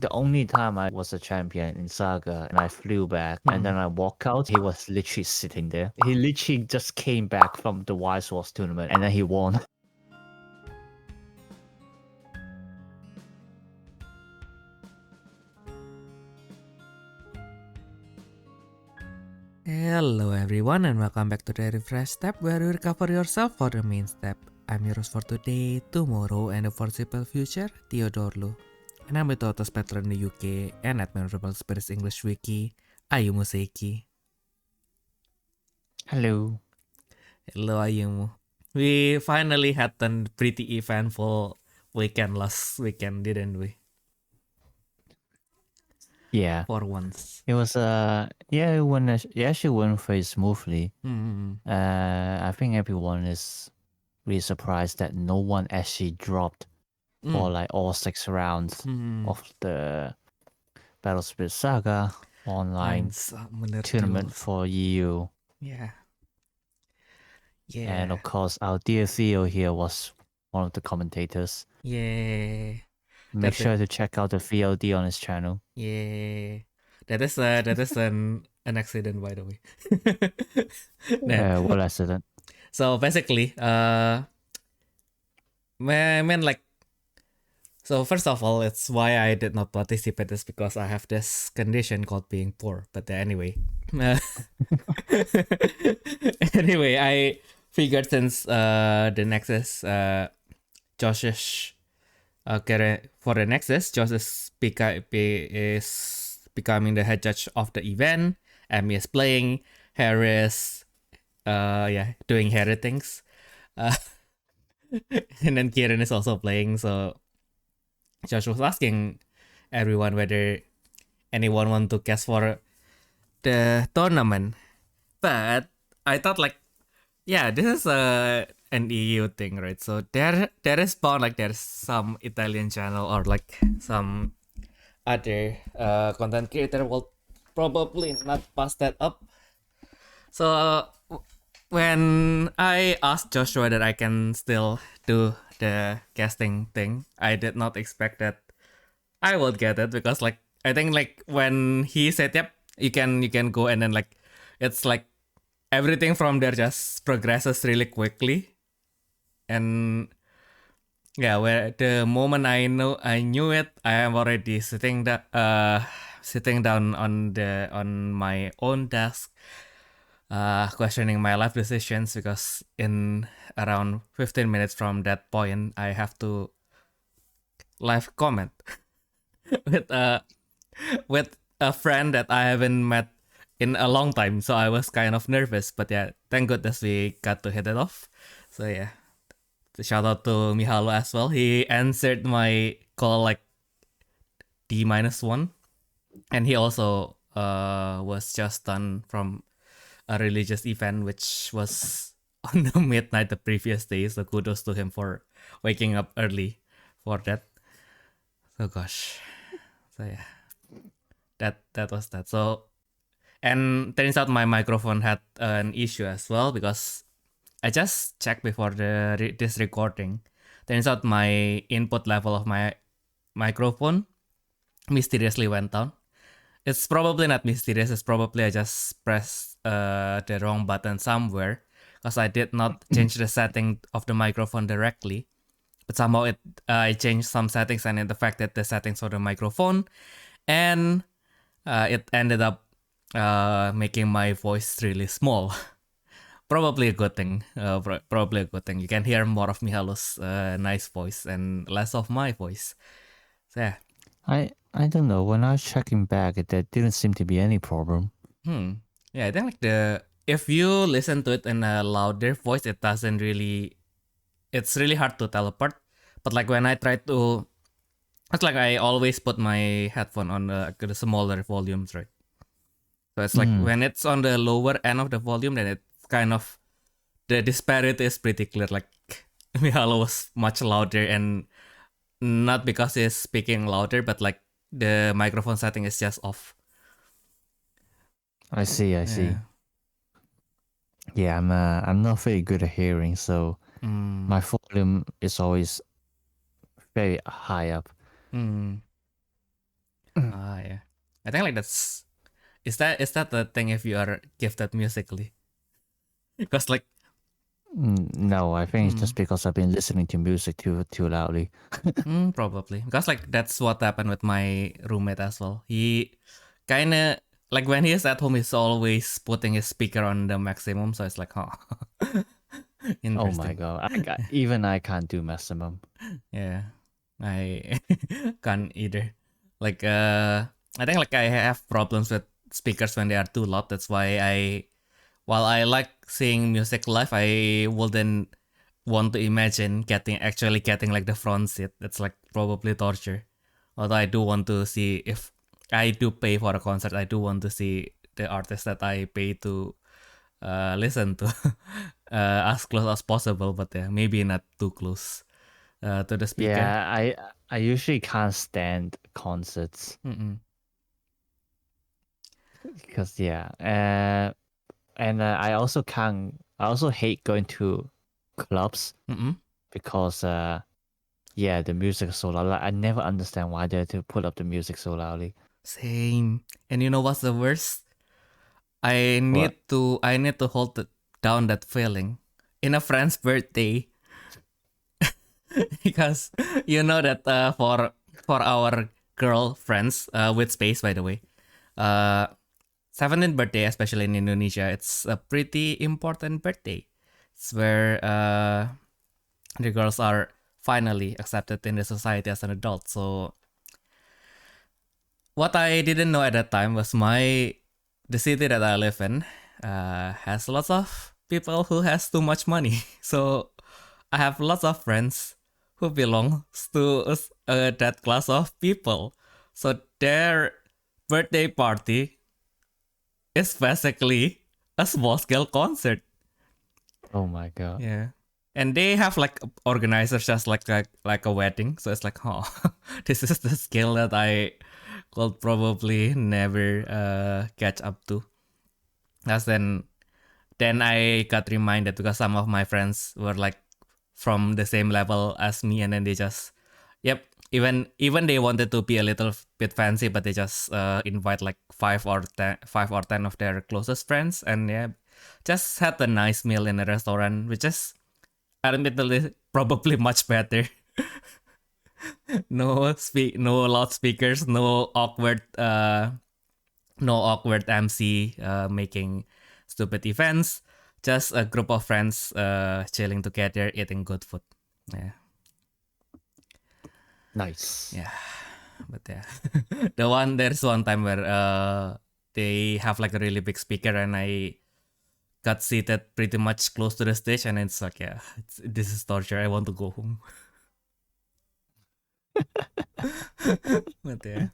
The only time I was a champion in Saga and I flew back and then I walked out, he was literally sitting there. He literally just came back from the Wild Swords tournament and then he won. Hello everyone and welcome back to the Refresh Step where you recover yourself for the main step. I'm your host for today, tomorrow and the foreseeable future, Theodore Lu. And I'm with Autos Patron in the UK and Admirable Spirits English Wiki, Ayumu Seiki. Hello. Hello Ayumu. We finally had a pretty eventful weekend last weekend, didn't we? Yeah. For once. It was it actually went very smoothly. I think everyone is really surprised that no one actually dropped for like all 6 rounds of the Battle Spirit Saga online tournament for EU. Yeah. And of course our dear Theo here was one of the commentators. Yeah. Make sure to check out the VOD on his channel. Yeah. That is an accident, by the way. What accident? So basically, so first of all, it's why I did not participate is because I have this condition called being poor. But anyway, anyway, I figured since the Nexus, Josh's for the Nexus, Josh is becoming the head judge of the event. Amy is playing. Harris, doing Harry things. And then Kieran is also playing. So Josh was asking everyone whether anyone want to cast for the tournament. But I thought this is an EU thing, right? So there is bound there's some Italian channel or some other content creator will probably not pass that up. So when I asked Joshua that I can still do the casting thing, I did not expect that I would get it because I think when he said yep, you can go, and then it's everything from there just progresses really quickly. And yeah, where the moment I knew it, I am already sitting down on my own desk, questioning my life decisions, because in around 15 minutes from that point, I have to live comment with a friend that I haven't met in a long time. So I was kind of nervous, but yeah, thank goodness we got to hit it off. So yeah. Shout out to Mihalo as well. He answered my call D-1. And he also was just done from a religious event, which was on the midnight the previous day. So kudos to him for waking up early for that. So gosh. So yeah. That was that. So, and turns out my microphone had an issue as well, because I just checked before this recording. Turns out my input level of my microphone mysteriously went down. It's probably not mysterious. It's probably I just pressed the wrong button somewhere, because I did not change the setting of the microphone directly. But somehow I changed some settings and it affected the settings for the microphone, and it ended up making my voice really small. Probably a good thing. Probably a good thing. You can hear more of Mihalo's nice voice and less of my voice. So yeah. I don't know. When I was checking back, there didn't seem to be any problem. Yeah, I think if you listen to it in a louder voice, it's really hard to tell apart. But when I try to, it's I always put my headphone on the smaller volumes, right? So it's when it's on the lower end of the volume, then it's kind of, the disparity is pretty clear. Mihalo was much louder, and not because he's speaking louder, but the microphone setting is just off. I see. Yeah, I'm not very good at hearing, so my volume is always very high up. I think like that's is that the thing if you are gifted musically? Because like No, I think it's just because I've been listening to music too loudly. probably because like that's what happened with my roommate as well. He kind of like when he is at home, he's always putting his speaker on the maximum. So it's like, oh, Oh my interesting. god, even I can't do maximum. Yeah, I can't either. Like I think like I have problems with speakers when they are too loud. That's why while I like seeing music live, I wouldn't want to imagine actually getting like the front seat. That's like probably torture. Although I do want to see, if I do pay for a concert, I do want to see the artist that I pay to listen to as close as possible. But yeah, maybe not too close to the speaker. Yeah, I usually can't stand concerts because and I also hate going to clubs because the music is so loud. Like, I never understand why they have to put up the music so loudly. Same. And you know what's the worst? I need to hold down that feeling in a friend's birthday. Because you know that for our girl friends with space, by the way, 17th birthday, especially in Indonesia, it's a pretty important birthday. It's where the girls are finally accepted in the society as an adult. So what I didn't know at that time was the city that I live in has lots of people who has too much money. So I have lots of friends who belong to that class of people. So their birthday party is basically a small scale concert. Oh my god. Yeah. And they have like organizers just like a wedding. So it's like, oh, this is the scale that I could probably never catch up to. As then I got reminded because some of my friends were like from the same level as me, and then they just, yep, even they wanted to be a little bit fancy, but they just invite like 5 or 10 of their closest friends, and yeah, just had a nice meal in a restaurant, which is admittedly probably much better. No loudspeakers, no awkward MC making stupid events. Just a group of friends chilling together, eating good food. Yeah. Nice. Yeah. But yeah. There's one time where they have like a really big speaker, and I got seated pretty much close to the stage, and it's like, yeah, this is torture. I want to go home. But yeah.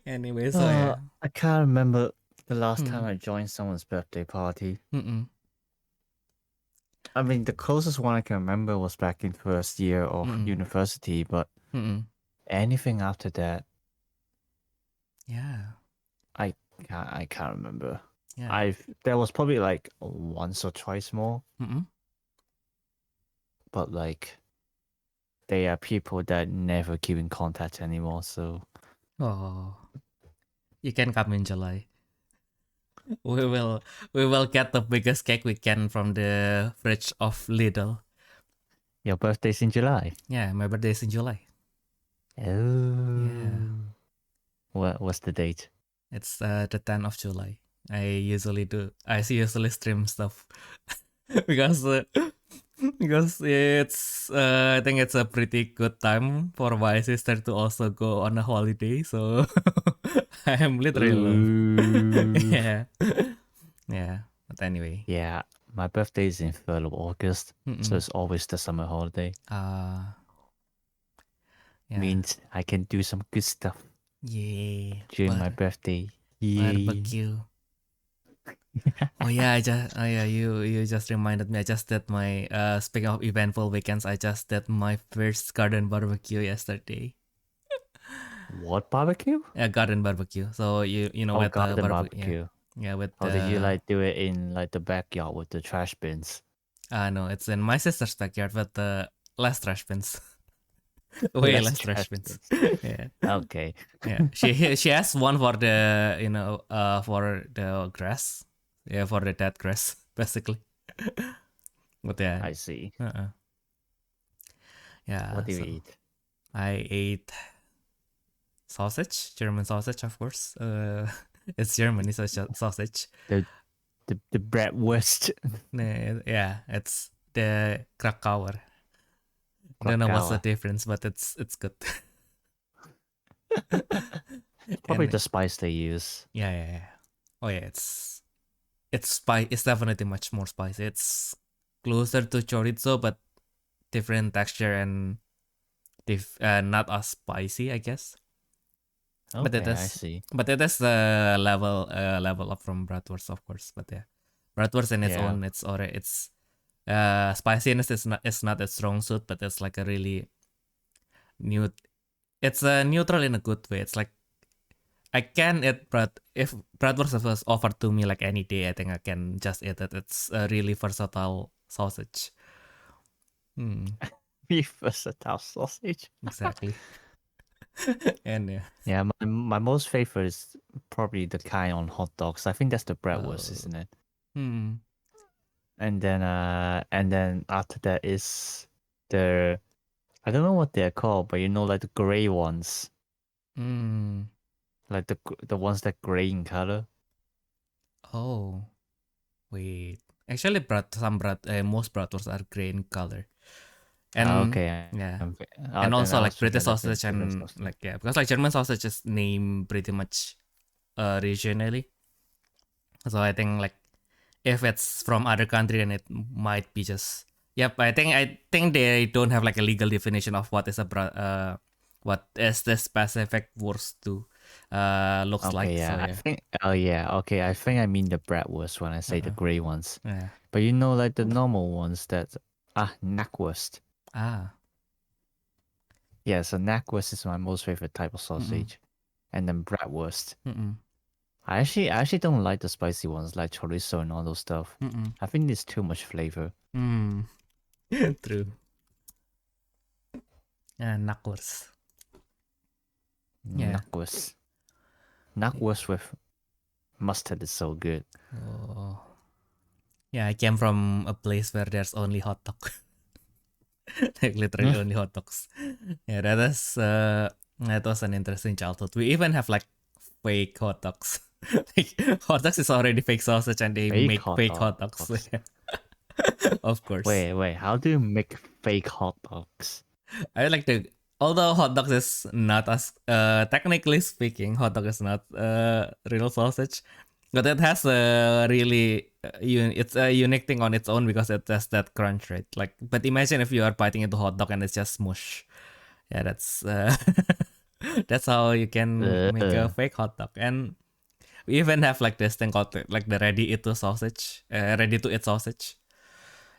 Anyway, so yeah. I can't remember the last time I joined someone's birthday party. I mean, the closest one I can remember was back in first year of university, but anything after that, yeah, I can't remember. yeah. There was probably like once or twice more, but like they are people that never keep in contact anymore. So you can come in July. We will get the biggest cake we can from the fridge of Lidl. Your birthday's in July? Yeah, my birthday is in July. Oh. Yeah. What's the date? It's the 10th of July. I usually stream stuff because it's I think it's a pretty good time for my sister to also go on a holiday, so I am literally alone. Yeah. But anyway. Yeah, my birthday is in 3rd of August, so it's always the summer holiday. Yeah. Means I can do some good stuff. Yeah. During my birthday. Yay. Barbecue. You just reminded me. I just did my speaking of eventful weekends, I just did my first garden barbecue yesterday. What barbecue? Garden barbecue. So you know with garden the barbecue. Yeah, with did you like do it in like the backyard with the trash bins? No, it's in my sister's backyard with less trash bins. Way less trash bins. Yeah. Okay. Yeah. She has one for the for the grass. Yeah, for the dead grass, basically. But yeah. I see. Yeah. What do you So eat? I ate sausage, German sausage, of course. It's Germany, so it's sausage. The bratwurst. Yeah, it's the Krakauer. Don't know what's the difference, but it's good. Probably And the spice they use. yeah. Oh yeah, it's It's definitely much more spicy. It's closer to chorizo, but different texture and not as spicy, I guess. But Okay, I see. But it is the level up from bratwurst, of course. But yeah, bratwurst in its Yeah. own, it's spiciness is not a strong suit, but it's like a really new. It's neutral in a good way. It's like I can eat if bratwurst was offered to me like any day, I think I can just eat it. It's a really versatile sausage. Beef versatile sausage. Exactly. And Yeah, my most favorite is probably the kind on hot dogs. I think that's the bratwurst, isn't it? And then after that is the I don't know what they're called, but like the gray ones, like the ones that gray in color. Oh, wait. Actually, most bratwurst are gray in color. And Okay. yeah. Okay. And Then also I like was thinking British of sausage different and sausage. like yeah, because like German sausage is named pretty much regionally. So I think like if it's from other country, then it might be just yep. I think they don't have like a legal definition of what is what is the specific wurst to looks Okay, like. yeah. So I yeah. think okay, I think I mean the bratwurst when I say the gray ones. Yeah. But like the normal ones that knackwurst. Ah. Yeah, so knackwurst is my most favorite type of sausage. And then bratwurst. I actually don't like the spicy ones like chorizo and all those stuff. I think it's too much flavor. True. Yeah, knuckles. Yeah. Knackwurst with mustard is so good. Oh. Yeah, I came from a place where there's only hot dog. Like literally only hot dogs. Yeah, that was an interesting childhood. We even have like fake hot dogs. Like hot dogs is already fake sausage and they Fake make hot fake hot dogs. dogs. Of course. Wait, how do you make fake hot dogs? I like the although hot dogs is not as technically speaking, hot dog is not real sausage, but it has a really it's a unique thing on its own because it has that crunch, right? Like, but imagine if you are biting into hot dog and it's just smush. Yeah, that's that's how you can make a fake hot dog. And we even have like this thing called like the ready to eat sausage.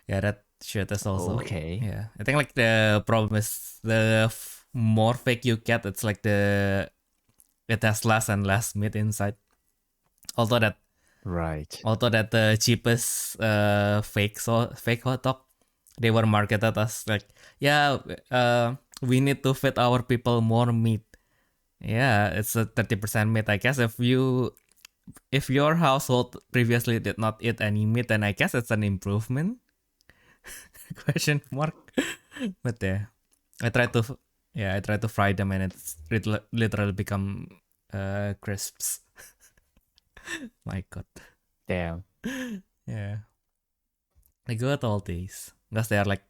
Yeah, that shit is also okay. yeah. I think like the problem is more fake you get, it's like it has less and less meat inside. Although that the cheapest fake hot dog, they were marketed as like we need to feed our people more meat. Yeah, it's a 30% meat. I guess if your household previously did not eat any meat, then I guess it's an improvement. Question mark. But yeah, I try to fry them and it's literally become crisps. My god. Damn. Yeah. The good old days. Because they are like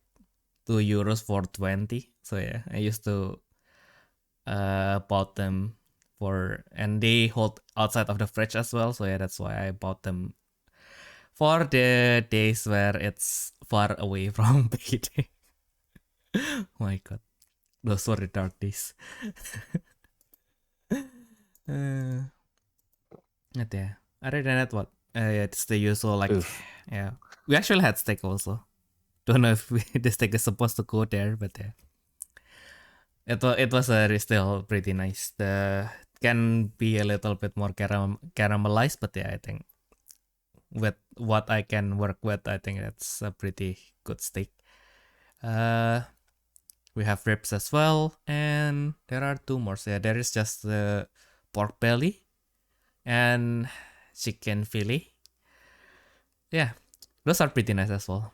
€2 for 20. So yeah, I used to bought them and they hold outside of the fridge as well. So yeah, that's why I bought them for the days where it's far away from payday. My god. Those were the dark days. But yeah. Other than that, what? Yeah, it's the usual like yeah. We actually had steak also. Don't know if the steak is supposed to go there, but yeah. It was still pretty nice. The can be a little bit more caramelized, but yeah, I think with what I can work with, I think that's a pretty good steak. We have ribs as well, and there are 2 more. So yeah, there is just the pork belly and chicken fillet. Yeah, those are pretty nice as well.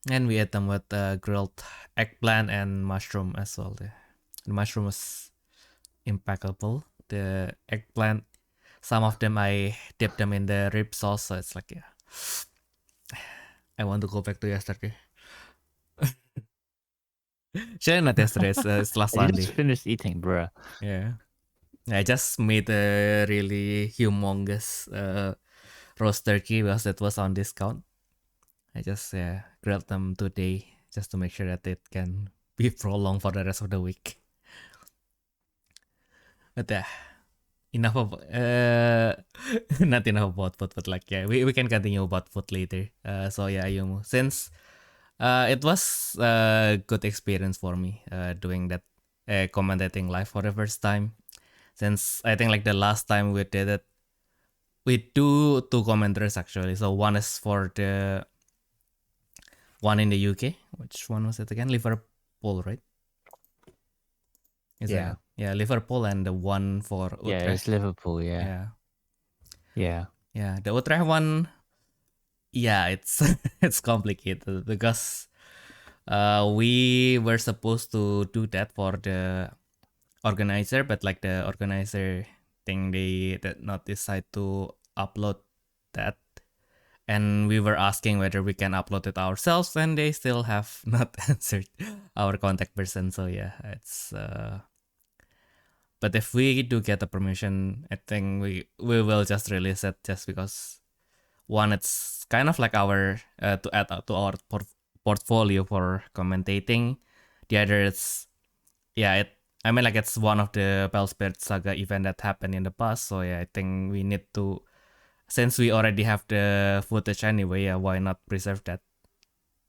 And we ate them with grilled eggplant and mushroom as well. The mushroom was impeccable. The eggplant, some of them I dipped them in the rib sauce, so it's like, yeah, I want to go back to yesterday. Actually, not yesterday, it's last You Sunday. just finished eating, bruh. Yeah. I just made a really humongous roast turkey because it was on discount. I just grilled them today just to make sure that it can be prolonged for the rest of the week. But yeah, enough of not enough about food, but like yeah, we can continue about food later. So yeah, Ayumu, since it was a good experience for me doing that commentating live for the first time. Since I think like the last time we did it, we do 2 commenters actually. So one is for the one in the UK. Which one was it again? Liverpool, right? Yeah. Yeah, Liverpool, and the one for Utrecht. Yeah, it's Liverpool, yeah. Yeah, the Utrecht one, yeah, it's it's complicated because we were supposed to do that for the organizer, but like the organizer thing, they did not decide to upload that, and we were asking whether we can upload it ourselves, and they still have not answered our contact person. So yeah, it's but if we do get the permission, I think we will just release it, just because one, it's kind of like our to add to our portfolio for commentating. The other is I mean, like, it's one of the Bellspirit Saga event that happened in the past, so yeah, I think we need to, since we already have the footage anyway, why not preserve that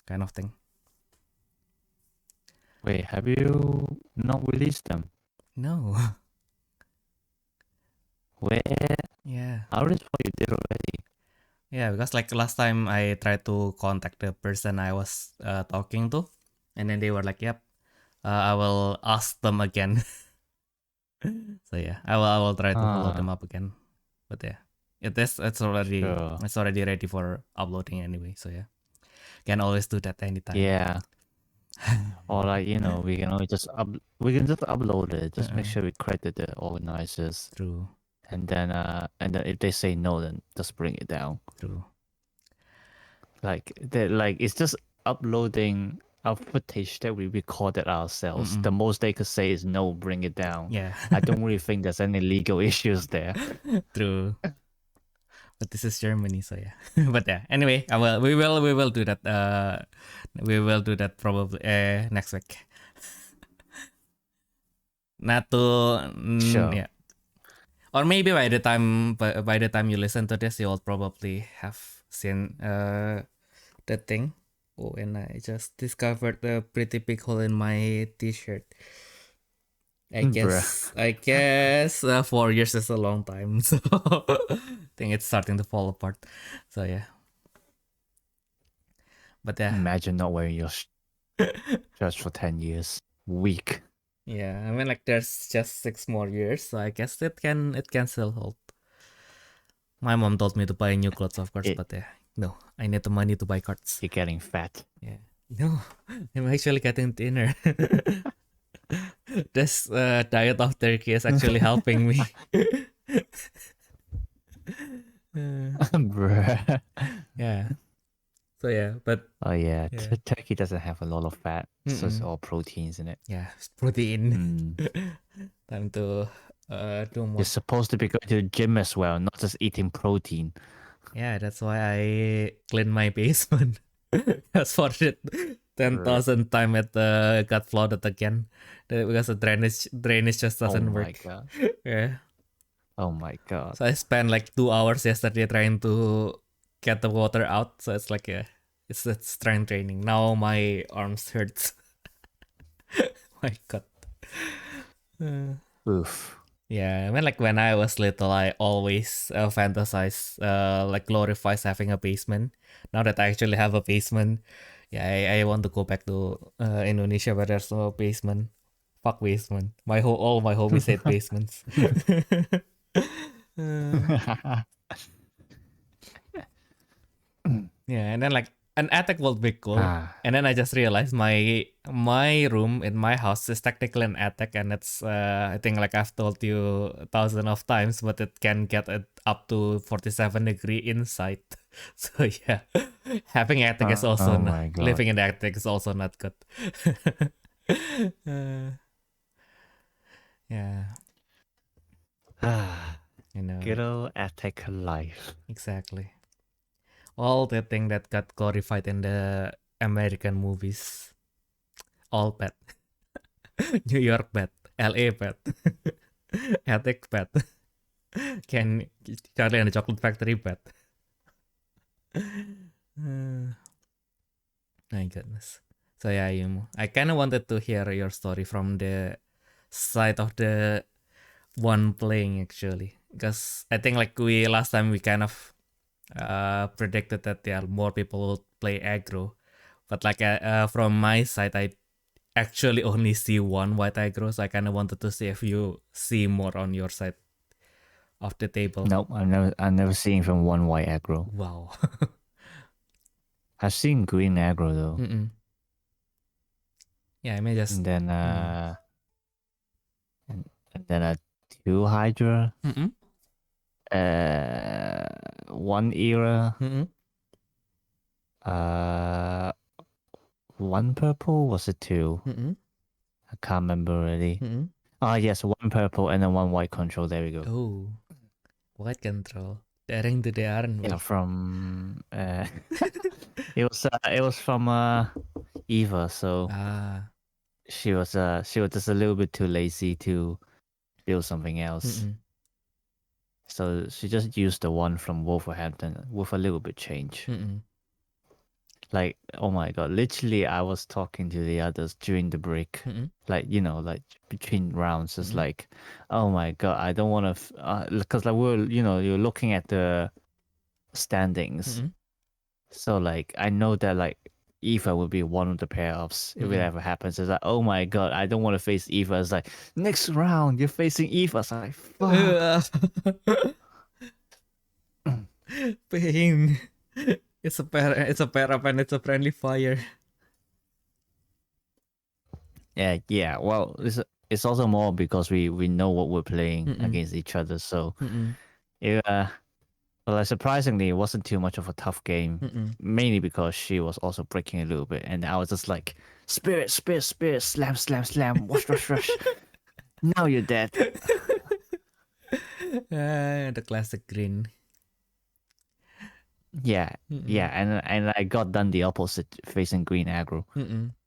kind of thing? Wait, have you not released them? No. Where? Yeah. I already thought you did already. Yeah, because like last time I tried to contact the person I was talking to, and then they were like, "Yep, I will ask them again." So yeah, I will try to follow them up again. But yeah, it's already ready for uploading anyway. So yeah, can always do that anytime. Yeah. Or like, we can just upload it. Just make sure we credit the organizers. True. And then if they say no, then just bring it down. True. Like it's just uploading our footage that we recorded ourselves. The most they could say is no, bring it down. Yeah. I don't really think there's any legal issues there. True. But this is Germany, so yeah. But yeah, anyway, we will do that. We will do that probably next week. Not to Sure. Yeah. Or maybe by the time you listen to this, you'll probably have seen the thing. Oh, and I just discovered a pretty big hole in my t-shirt. I guess 4 years is a long time, so I think it's starting to fall apart. So yeah. But yeah. Imagine not wearing your shirts for 10 years. Weak. Yeah, I mean, like, there's just 6 more years, so I guess it can still hold. My mom told me to buy new clothes, of course, but yeah, no, I need the money to buy cards. You're getting fat. Yeah, no, I'm actually getting thinner. This diet of turkey is actually helping me. Bruh. Yeah. So yeah, but turkey doesn't have a lot of fat, so it's all proteins in it. Yeah, it's protein. Time to do more. You're supposed to be going to the gym as well, not just eating protein. Yeah, that's why I clean my basement. That's for it. 10,000 times it got flooded again because the drainage just doesn't work. Oh my god. Yeah. Oh my god. So I spent like 2 hours yesterday trying to get the water out. So it's like it's strength training. Now my arms hurts. My god. Oof. Yeah, I mean, like, when I was little, I always fantasize, like, glorifies having a basement. Now that I actually have a basement, Yeah, I want to go back to Indonesia where there's no basement. Fuck basement. All my homies hate basements. Yeah, and then like an attic would be cool. And then I just realized my room in my house is technically an attic, and it's I think like I've told you 1,000 of times, but it can get it up to 47-degree inside. So yeah, having attic is also living in the attic is also not good. Yeah. You know. Good old attic life. Exactly. All the thing that got glorified in the American movies. All bad. New York bad. LA bad. Attic bad. Charlie and the Chocolate Factory bad. My goodness. So yeah, Ayumu, I kind of wanted to hear your story from the side of the one playing actually, because I think like last time we kind of predicted that there are more people will play aggro, but like from my side I actually only see one white aggro, so I kind of wanted to see if you see more on your side of the table. Nope, I've never seen from one white aggro. Wow. I've seen green aggro though. Yeah, I may just. And then and then a 2 Hydra. One era. 1 purple, was it 2? I can't remember already. Yes, 1 purple and then 1 white control. There we go. Oh, white control. Daring to the iron. Yeah, from it was from Eva. So she was just a little bit too lazy to build something else. So she just used the one from Wolverhampton with a little bit change. Like, oh my god, literally I was talking to the others during the break. Like, you know, like between rounds. It's like, oh my god, I don't want to, because like you're looking at the standings. So like, I know that like Eva will be one of the pair-ups if it ever happens. It's like, oh my god, I don't want to face Eva. It's like, next round you're facing Eva. It's like, fuck. Pain. It's a pair up and it's a friendly fire. Yeah. Well, it's also more because we know what we're playing against each other. So well, surprisingly, it wasn't too much of a tough game. Mainly because she was also breaking a little bit, and I was just like, spirit, slam, rush. Now you're dead. The classic grin. Yeah, and I got done the opposite facing green aggro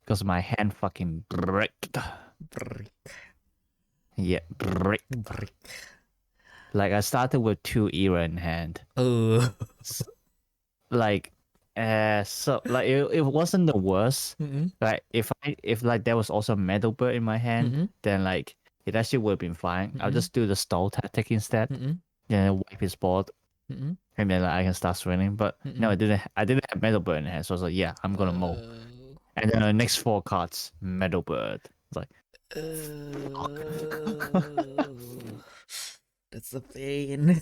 because my hand fucking bricked. Yeah, brick. Like I started with 2 era in hand. Oh, so, like it wasn't the worst. Like if like there was also metal bird in my hand, then like it actually would have been fine. I'll just do the stall tactic instead, then wipe his board. And then like, I can start swinging, but no, I didn't have metal bird in hand, so I was like, yeah, I'm gonna mow. And then the next 4 cards, metal bird. It's like, that's a pain.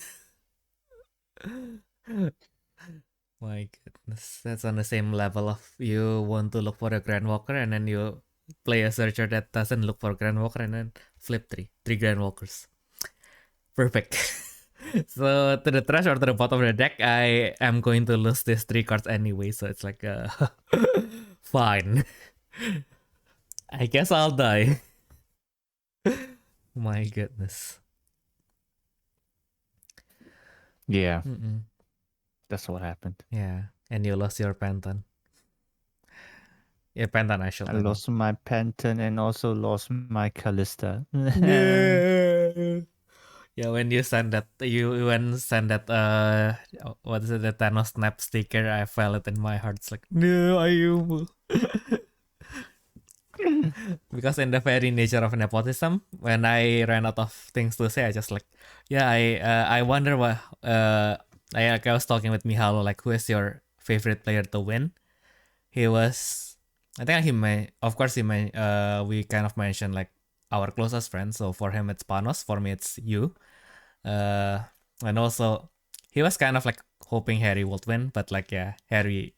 My goodness, that's on the same level of you want to look for a Grand Walker and then you play a searcher that doesn't look for Grand Walker and then flip 3 Grand Walkers. Perfect. So to the trash or to the bottom of the deck, I am going to lose these 3 cards anyway. So it's like, fine. I guess I'll die. My goodness. Yeah. That's what happened. Yeah. And you lost your Pantheon. Yeah, Pantheon, I lost my Pantheon and also lost my Callista. No. Yeah, when you send that, what is it, the Thanos snap sticker, I felt it in my heart. It's like, no, Ayumu. Because in the very nature of nepotism, when I ran out of things to say, I just like, yeah, I wonder what, I was talking with Mihalo, like, who is your favorite player to win? he was. I think he may. Of course, we kind of mentioned like our closest friends. So for him, it's Panos. For me, it's you. And also he was kind of like hoping Harry would win, but like yeah, Harry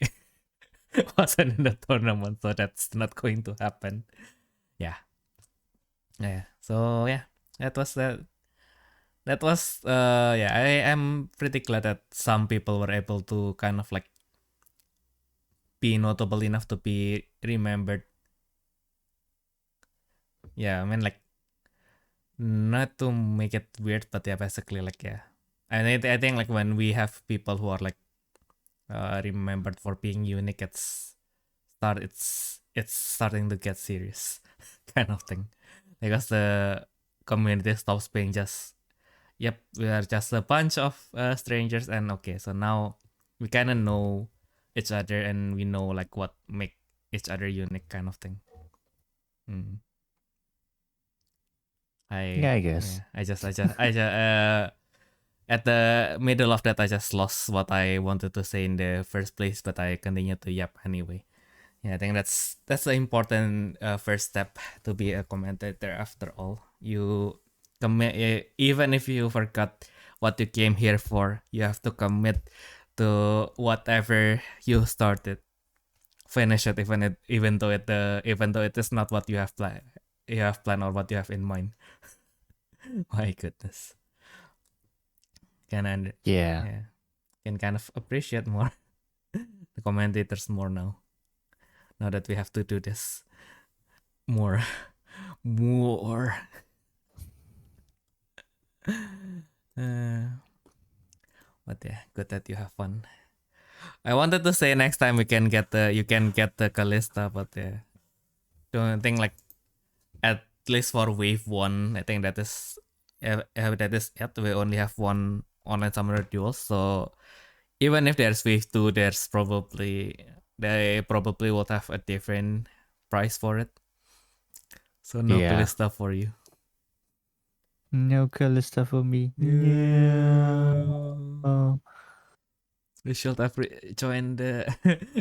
wasn't in the tournament, so that's not going to happen. Yeah. So yeah, that was the. That was yeah, I am pretty glad that some people were able to kind of like be notable enough to be remembered. Yeah, I mean like not to make it weird, but yeah, basically like yeah. And I think like when we have people who are like remembered for being unique, it's starting to get serious kind of thing, because the community stops being just yep, we are just a bunch of strangers, and okay, so now we kind of know each other and we know like what make each other unique kind of thing. I guess. I just at the middle of that I just lost what I wanted to say in the first place, but I continue to yap anyway. Yeah, I think that's the important first step to be a commentator. After all, you commit, even if you forgot what you came here for, you have to commit to whatever you started. Finish it, even though it is not what you have planned or what you have in mind. My goodness. Yeah. Can kind of appreciate more the commentators more now that we have to do this more. But yeah, good that you have fun. I wanted to say next time you can get the Callista, but yeah, don't think like at least for wave 1, I think that is it. We only have one online summoner duel, so even if there's wave 2, they probably will have a different price for it. So no Callista for you. No Callista for me. Yeah. Oh. You should have joined the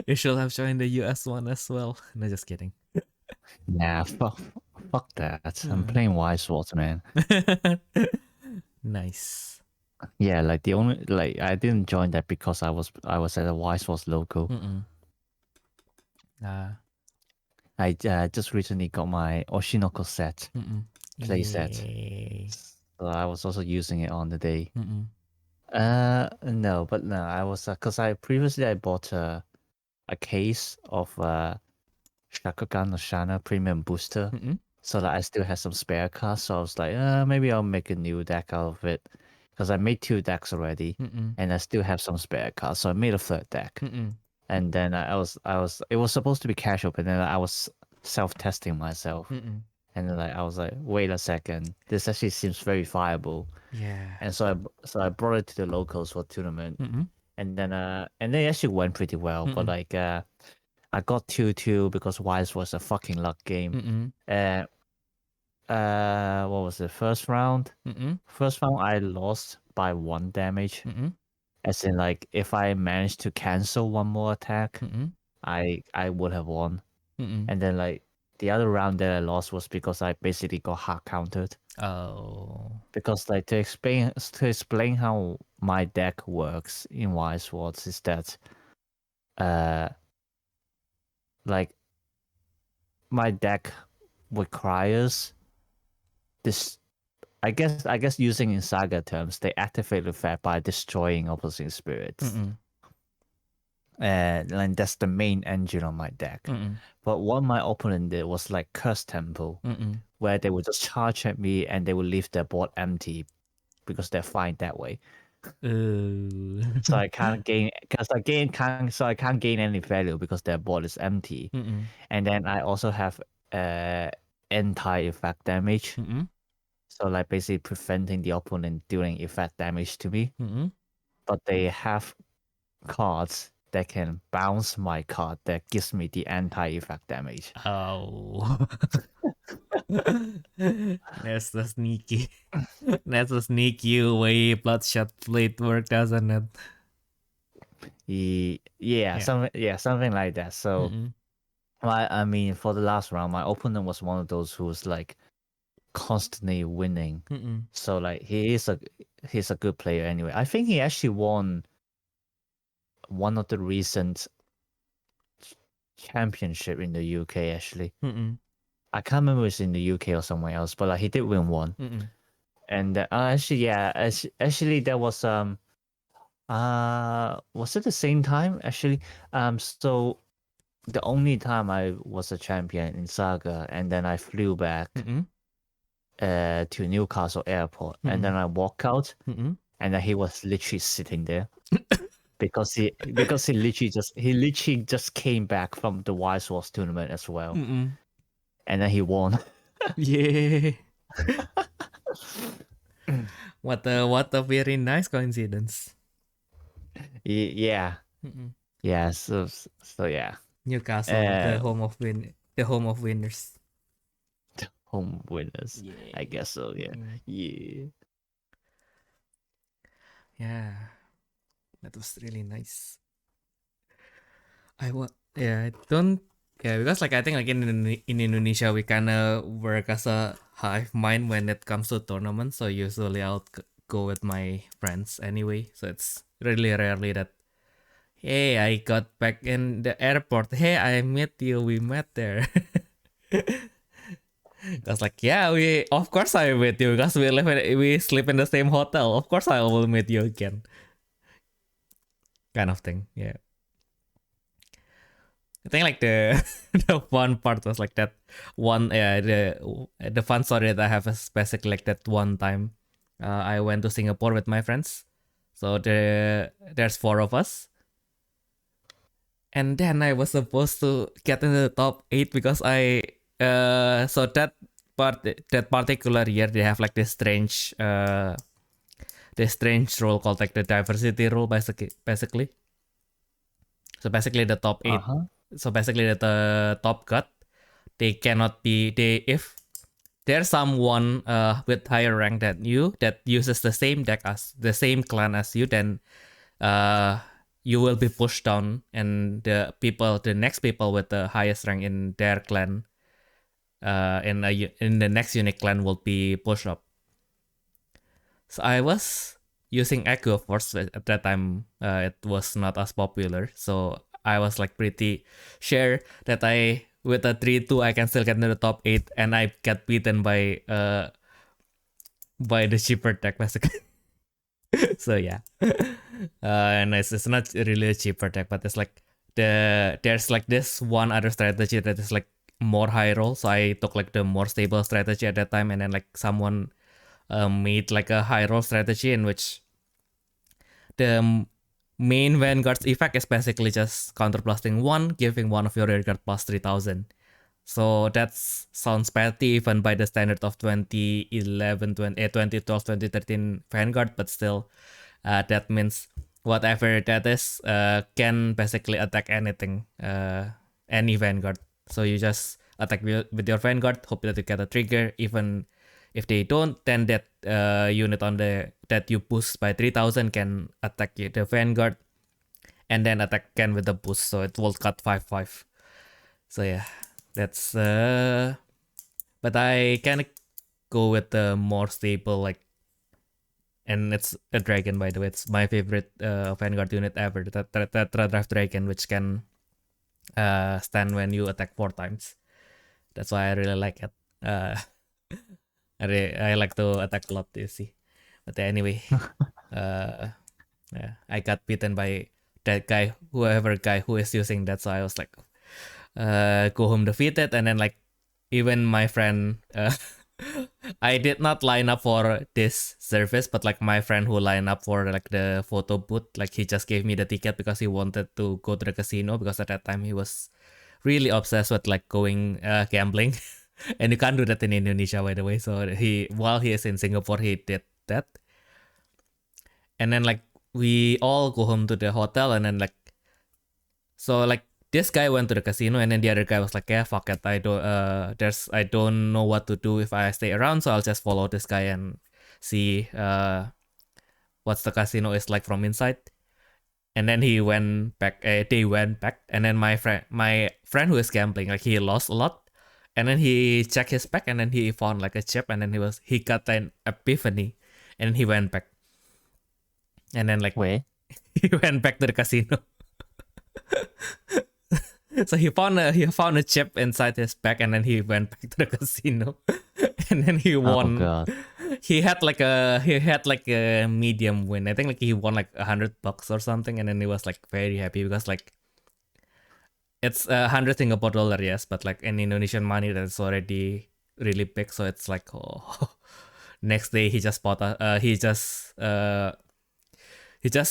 you should have joined the US one as well. No, just kidding. Nah, fuck that. I'm playing Wise Swords, man. Nice. Yeah, like the only like I didn't join that because I was at a Wise Swords local. I just recently got my Oshinoko set, play set. So I was also using it on the day. No, I was because I previously bought a case of Shakugan no Shana Premium Booster, so that I still had some spare cards. So I was like, maybe I'll make a new deck out of it, because I made 2 decks already, and I still have some spare cards. So I made a 3rd deck, and then it was supposed to be casual, but then I was self-testing myself, and then I was like, wait a second, this actually seems very viable. Yeah. And so I brought it to the locals for tournament, and then it actually went pretty well. But like I got 2-2 because Wise was a fucking luck game. What was it? First round I lost by 1 damage. As in, like, if I managed to cancel one more attack, I would have won. And then like the other round that I lost was because I basically got hard countered. Oh. Because like to explain how my deck works in Wise Swords is that like my deck requires this. I guess using in Saga terms, they activate the effect by destroying opposing spirits. And that's the main engine on my deck. But what my opponent did was like Curse Temple, where they would just charge at me and they would leave their board empty because they're fine that way. So I can't gain I can't gain any value because their board is empty. And then I also have anti-effect damage. So like basically preventing the opponent doing effect damage to me. But they have cards that can bounce my card that gives me the anti-effect damage. Oh. That's the sneaky. That's the sneaky way Bloodshot Blade work, doesn't it? something like that. So, Mm-mm. I mean, for the last round, my opponent was one of those who's like constantly winning. Mm-mm. So like he's a good player anyway. I think he actually won one of the recent championship in the UK actually. Mm-mm. I can't remember if it's in the UK or somewhere else, but like he did win one. Mm-mm. And actually that was was it the same time actually? So the only time I was a champion in Saga, and then I flew back Mm-mm. to Newcastle Airport, and then Mm-mm. I walk out, Mm-mm. and then he was literally sitting there because he literally just came back from the Wise Wars tournament as well, Mm-mm. and then he won. Yeah. What a very nice coincidence. Yeah, Mm-mm. yeah. So yeah, Newcastle, the home of winners. home winners. Yeah. I guess so. Yeah, Mm. yeah. Yeah. That was really nice. I don't. Yeah, because like I think like in Indonesia we kind of work as a hive mind when it comes to tournaments. So usually I'll go with my friends anyway. So it's really rarely that, hey, I got back in the airport. Hey, I met you. We met there. I was like, yeah, of course I met you because we sleep in the same hotel. Of course I will meet you again. Kind of thing. Yeah. I think like the the fun part was like that one the fun story that I have is basically like that one time I went to Singapore with my friends. So there's four of us. And then I was supposed to get in the top 8 because so that particular year they have like this strange rule called like the diversity rule basically. So basically the top 8, so basically the top cut, they cannot be, if there's someone with higher rank than you that uses the same deck as the same clan as you, then you will be pushed down, and the next people with the highest rank in their clan in the next unique clan will be pushed up. So I was using Echo, of course. At that time it was not as popular, so I was like pretty sure that with a 3-2 I can still get into the top 8, and I get beaten by the cheaper deck basically. So yeah. And it's not really a cheaper deck, but it's like there's like this one other strategy that is like more high roll, so I took like the more stable strategy at that time, and then like someone made like a high roll strategy in which the main Vanguard's effect is basically just counterblasting 1, giving one of your rear guard plus 3000. So that sounds petty even by the standard of 2011, 2012, 2013 Vanguard, but still that means whatever that is can basically attack anything, any Vanguard. So you just attack with your Vanguard, hope that you get a trigger. Even if they don't, then that unit on that you boost by 3000 can attack the Vanguard, and then attack again with the boost, so it will cut 5/5. So yeah, that's but I can go with the more stable, like, and it's a dragon, by the way. It's my favorite Vanguard unit ever, that Drive Dragon, which can stand when you attack 4 times. That's why I really like it. I like to attack a lot, you see. But anyway, yeah, I got beaten by that guy, whoever guy who is using that. So I was like, go home defeated, and then like even my friend, I did not line up for this service, but like my friend who lined up for like the photo booth, like he just gave me the ticket because he wanted to go to the casino, because at that time he was really obsessed with like going gambling. And you can't do that in Indonesia, by the way. So while he is in Singapore, he did that. And then like we all go home to the hotel, and then like, so like this guy went to the casino, and then the other guy was like, yeah, fuck it, I don't know what to do if I stay around, so I'll just follow this guy and see what's the casino is like from inside. And then he went back. They went back, and then my friend who is gambling, like he lost a lot, and then he checked his back, and then he found like a chip, and then he got an epiphany, and he went back, and then like Wait. he went back to the casino. So he found a chip inside his back, and then he went back to the casino, and then he won. Oh god. He had like a medium win. I think like he won like $100 or something, and then he was like very happy because like it's 100 Singapore dollar, yes, but like in Indonesian money that's already really big. So it's like next day he just bought he just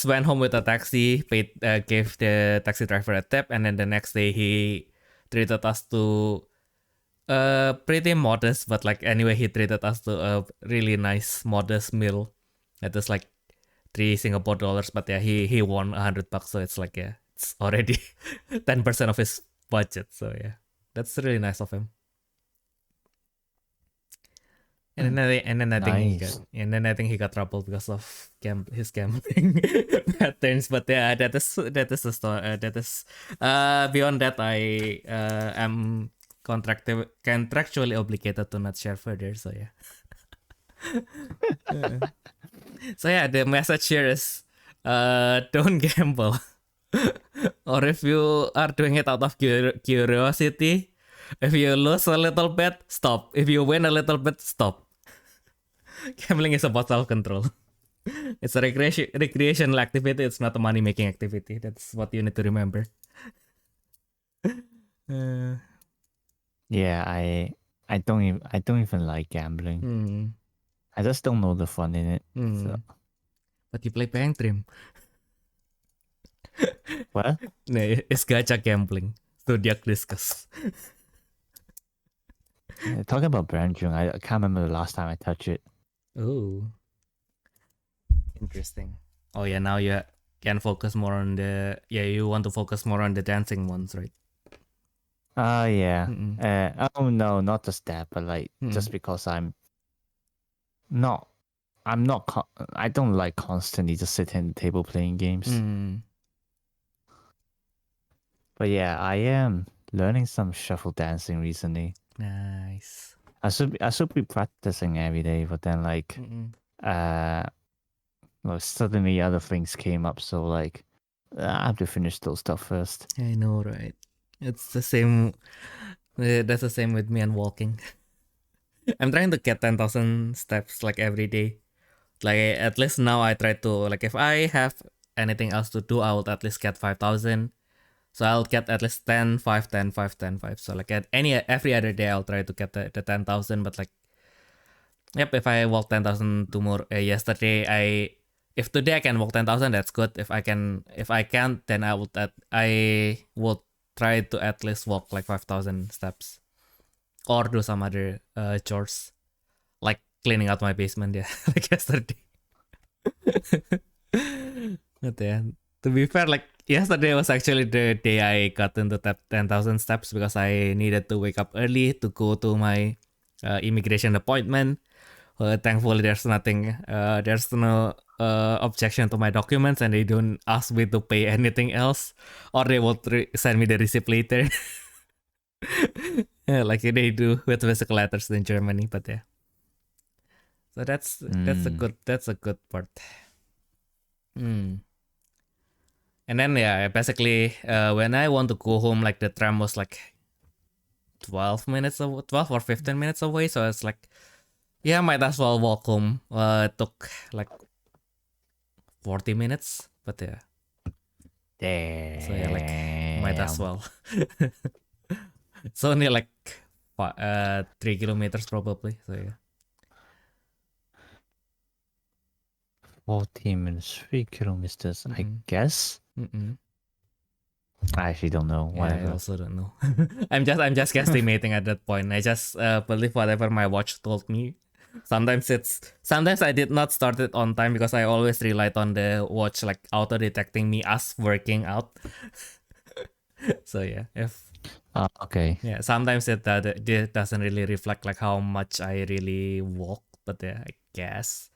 went home with a taxi, gave the taxi driver a tip, and then the next day he treated us to pretty modest, but like anyway, he treated us to a really nice modest meal. That is like 3 Singapore dollars, but yeah, he won $100, so it's like it's already 10% of his budget. So yeah, that's really nice of him. And then I think he got trouble because of his gambling patterns. But yeah, that is the story. That is beyond that, I am contractually obligated to not share further. So yeah. So yeah, the message here is don't gamble. Or if you are doing it out of curiosity, if you lose a little bit, stop. If you win a little bit, stop. Gambling is about self-control. It's a recreational activity. It's not a money-making activity. That's what you need to remember. Yeah, I don't even like gambling. I just don't know the fun in it. So. But you play Bang Dream. What? No, it's gacha gambling. Zodiac discuss. Talking about Brandjung, I can't remember the last time I touched it. Oh, interesting. Oh yeah, now you can focus more on you want to focus more on the dancing ones, right? Yeah. Oh no, not just that, but like just because I don't like constantly just sitting at the table playing games. But yeah, I am learning some shuffle dancing recently. Nice. I should be practicing every day, but then like well, suddenly other things came up, so like I have to finish those stuff first. I know, right? It's the same. That's the same with me and walking. I'm trying to get 10,000 steps like every day. Like at least now I try to, like, if I have anything else to do, I will at least get 5,000. So I'll get at least 10, 5, 10, 5, 10, 5. So like every other day I'll try to get the 10,000. But like, yep, if I walk 10,000 tomorrow, yesterday if today I can walk 10,000, that's good. If I can't, then I would try to at least walk like 5,000 steps, or do some other chores, like cleaning out my basement. Yeah, like yesterday. But yeah, to be fair, like yesterday was actually the day I got into that 10,000 steps because I needed to wake up early to go to my immigration appointment. Thankfully, there's no objection to my documents, and they don't ask me to pay anything else, or they will send me the receipt later. Yeah, like they do with physical letters in Germany. But yeah, so that's a good part. And then yeah, basically when I want to go home, like the tram was like 12 or 15 minutes away, so it's like, yeah, might as well walk home. It took like 40 minutes, but yeah. Damn. So yeah, like might as well. It's only like 3 kilometers probably. So yeah. 40 minutes, 3 kilometers, I guess. I actually don't know. Yeah, I also don't know. I'm just guesstimating at that point. I just believe whatever my watch told me. Sometimes I did not start it on time because I always relied on the watch like auto detecting me as working out. So yeah, okay. Yeah, sometimes it doesn't really reflect like how much I really walk, but yeah, I guess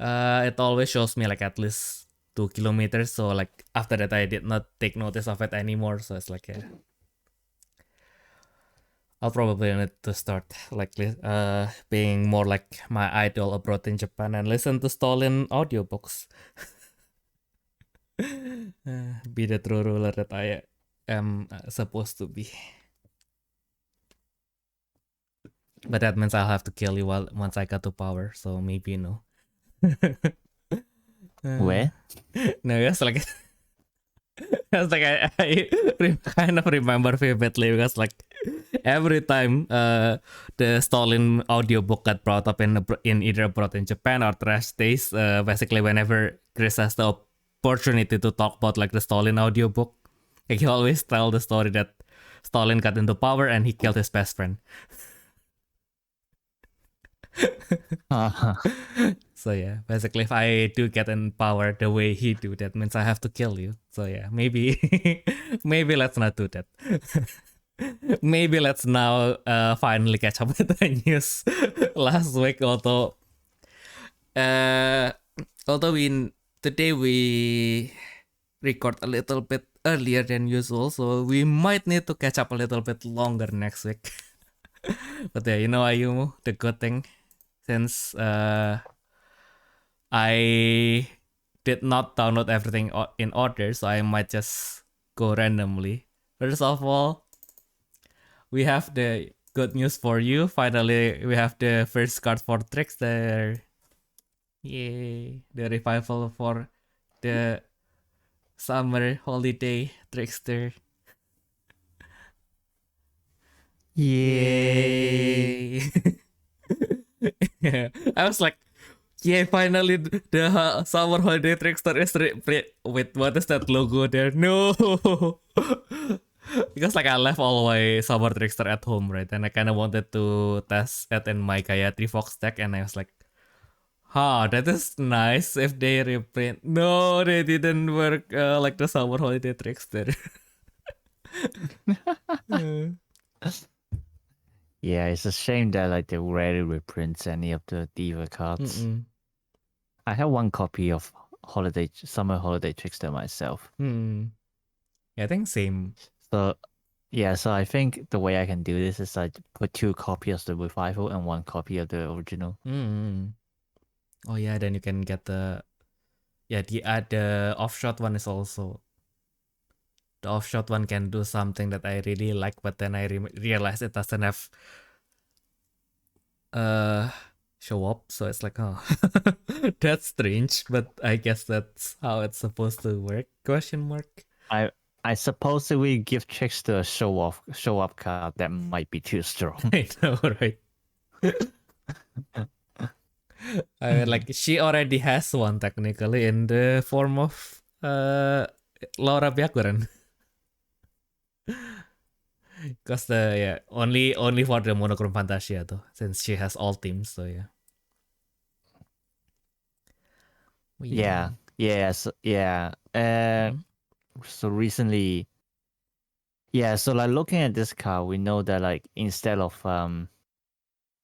it always shows me like at least 2 kilometers. So like after that, I did not take notice of it anymore. So it's like, I'll probably need to start like being more like my idol abroad in Japan and listen to stolen audiobooks. Be the true ruler that I am supposed to be. But that means I'll have to kill you once I got to power. So maybe no. Where? No, it's like it's like I kind of remember vividly because like every time the stolen audiobook got brought up in either abroad in Japan or Trash Days, basically whenever Chris has the opportunity to talk about like the stolen audiobook, like he always tell the story that Stalin got into power and he killed his best friend. So yeah, basically if I do get in power the way he do, that means I have to kill you. So yeah, maybe maybe let's not do that. Maybe let's now finally catch up with the news last week. Although today we record a little bit earlier than usual, so we might need to catch up a little bit longer next week. But yeah, you know, Ayumu, the good thing, since I did not download everything in order, so I might just go randomly. First of all, we have the good news for you. Finally, we have the first card for Trickster. Yay! The revival for the summer holiday Trickster. Yay! Yeah, I was like, yeah, finally the summer holiday Trickster is wait, what is that logo there? No! Because like I left all my summer Trickster at home, right? And I kind of wanted to test it in my Gayatri Fox deck, and I was like, that is nice if they reprint. No, they didn't work like the summer holiday Trickster. Yeah, it's a shame that like they rarely reprints any of the Diva cards. I have one copy of Summer Holiday Trickster myself. Yeah, I think same. So yeah, so I think the way I can do this is I put 2 copies of the revival and 1 copy of the original. Oh yeah, then you can get the offshot one is also. The offshot one can do something that I really like, but then I realized it doesn't have show up, so it's like, oh, that's strange, but I guess that's how it's supposed to work? Question mark. I suppose that we give Trickster a show up card that might be too strong. I know, right? Like she already has one technically in the form of Laura Byakuran. Because only for the Monochrome Fantasia though, since she has all teams, so yeah. So recently, so like looking at this card, we know that like instead of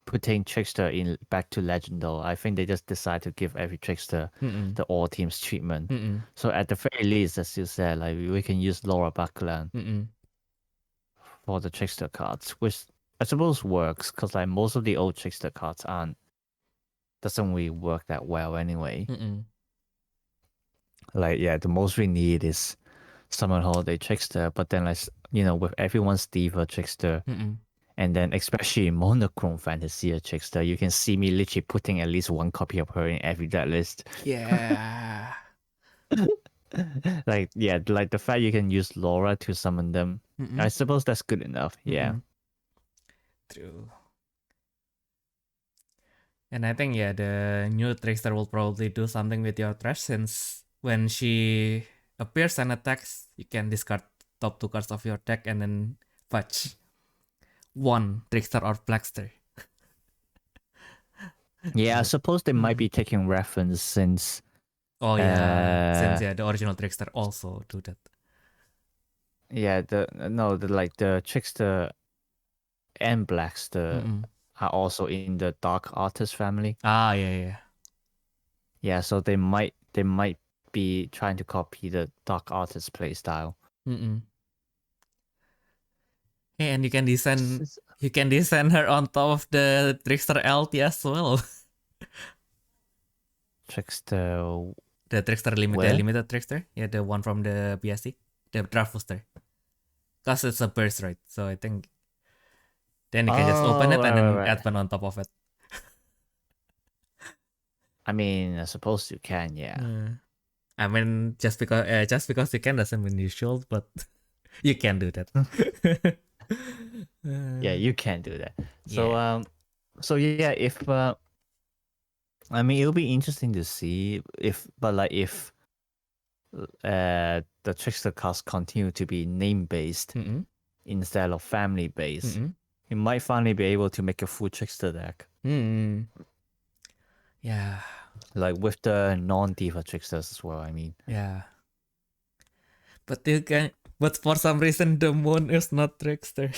putting Trickster back to Legendal, I think they just decide to give every Trickster the all teams treatment. So at the very least, as you said, like we can use Laura Byakuran for the Trickster cards, which I suppose works because like most of the old Trickster cards doesn't really work that well anyway. Like the most we need is Summer Holiday Trickster, but then like with everyone's Diva Trickster, and then especially Monochrome Fantasia Trickster, you can see me literally putting at least 1 copy of her in every deck list. Yeah. like the fact you can use Laura to summon them, I suppose that's good enough. Yeah. True. And I think the new Trickster will probably do something with your trash, since when she appears and attacks, you can discard top 2 cards of your deck and then fetch 1 Trickster or Blackster. Yeah, I suppose they might be taking reference since. Oh yeah, since the original Trickster also do that. Yeah, the Trickster and Blackster are also in the Dark Artist family. Yeah. Yeah, so they might trying to copy the Dark Artist playstyle. Hey, and you can design her on top of the Trickster LT as well. Trickster. The Trickster limited Trickster, yeah, the one from the BSC, the draft booster. Cause it's a burst, right? So I think then you can just open it and then add one on top of it. I mean, I suppose you can, yeah. I mean, just because you can doesn't mean you should, but you can do that. Yeah, you can do that. So yeah, if I mean, it'll be interesting to see if the Trickster cards continue to be name based instead of family based, you might finally be able to make a full Trickster deck. Yeah. Like with the non-diva Tricksters as well, I mean. Yeah. But for some reason the moon is not Trickster.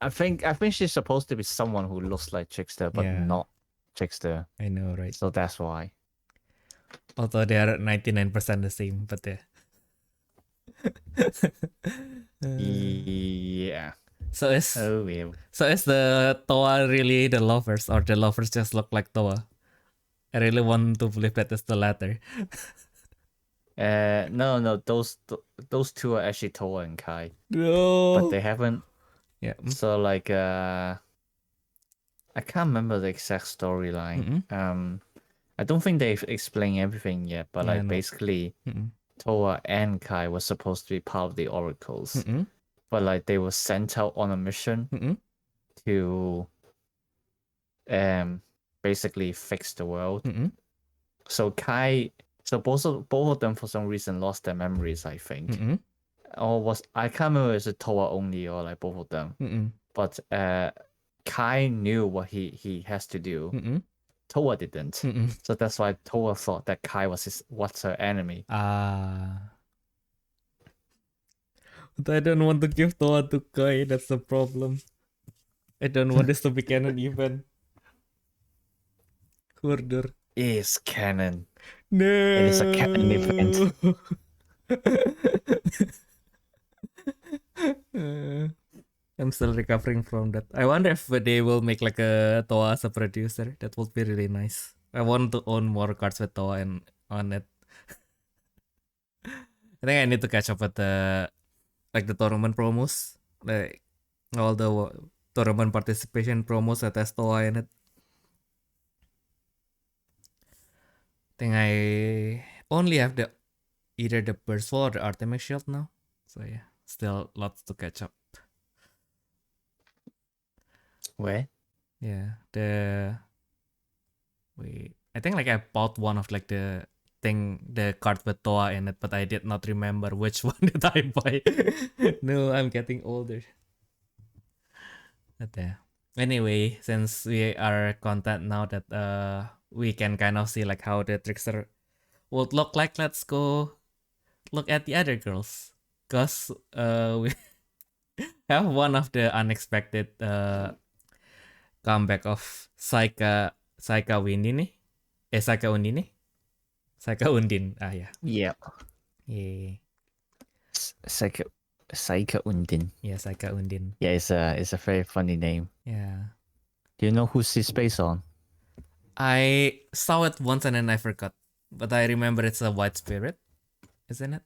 I think she's supposed to be someone who looks like Trickster but not Trickster. I know, right? So that's why. Although they are 99% the same, but yeah. So is the Toa really the lovers, or the lovers just look like Toa? I really want to believe that it's the latter. No, those two are actually Toa and Kai. No. But they haven't. Yeah. So like I can't remember the exact storyline. I don't think they've explained everything yet, but basically Toa and Kai were supposed to be part of the Oracles. But like they were sent out on a mission to basically fix the world. So both of them for some reason lost their memories, I think. Or I can't remember if it's Toa only or like both of them. But Kai knew what he has to do. Toa didn't. So that's why Toa thought that Kai was her enemy. But I don't want to give Toa to Kai, that's the problem. I don't want this to be canon even. Hoarder. It is canon. No. It is a canon event. I'm still recovering from that. I wonder if they will make like a Toa as a producer. That would be really nice. I want to own more cards with Toa on it. I think I need to catch up with the tournament promos, like all the tournament participation promos that has Toa in it. I think I only have either the Burst Wall or the Artemis Shield now. So yeah, still lots to catch up. Where? Yeah, I think like I bought one of like the card with Toa in it, but I did not remember which one did I buy. No, I'm getting older. But yeah. Anyway, since we are content now that we can kind of see like how the Trickster would look like, let's go look at the other girls. Cause we have one of the unexpected comeback of Saika Undin. Saika Undin. Yeah. Yeah. Yeah. Saika Undin. Yeah, Saika Undin. Yeah, it's a very funny name. Yeah. Do you know who she's based on? I saw it once and then I forgot. But I remember it's a white spirit. Isn't it?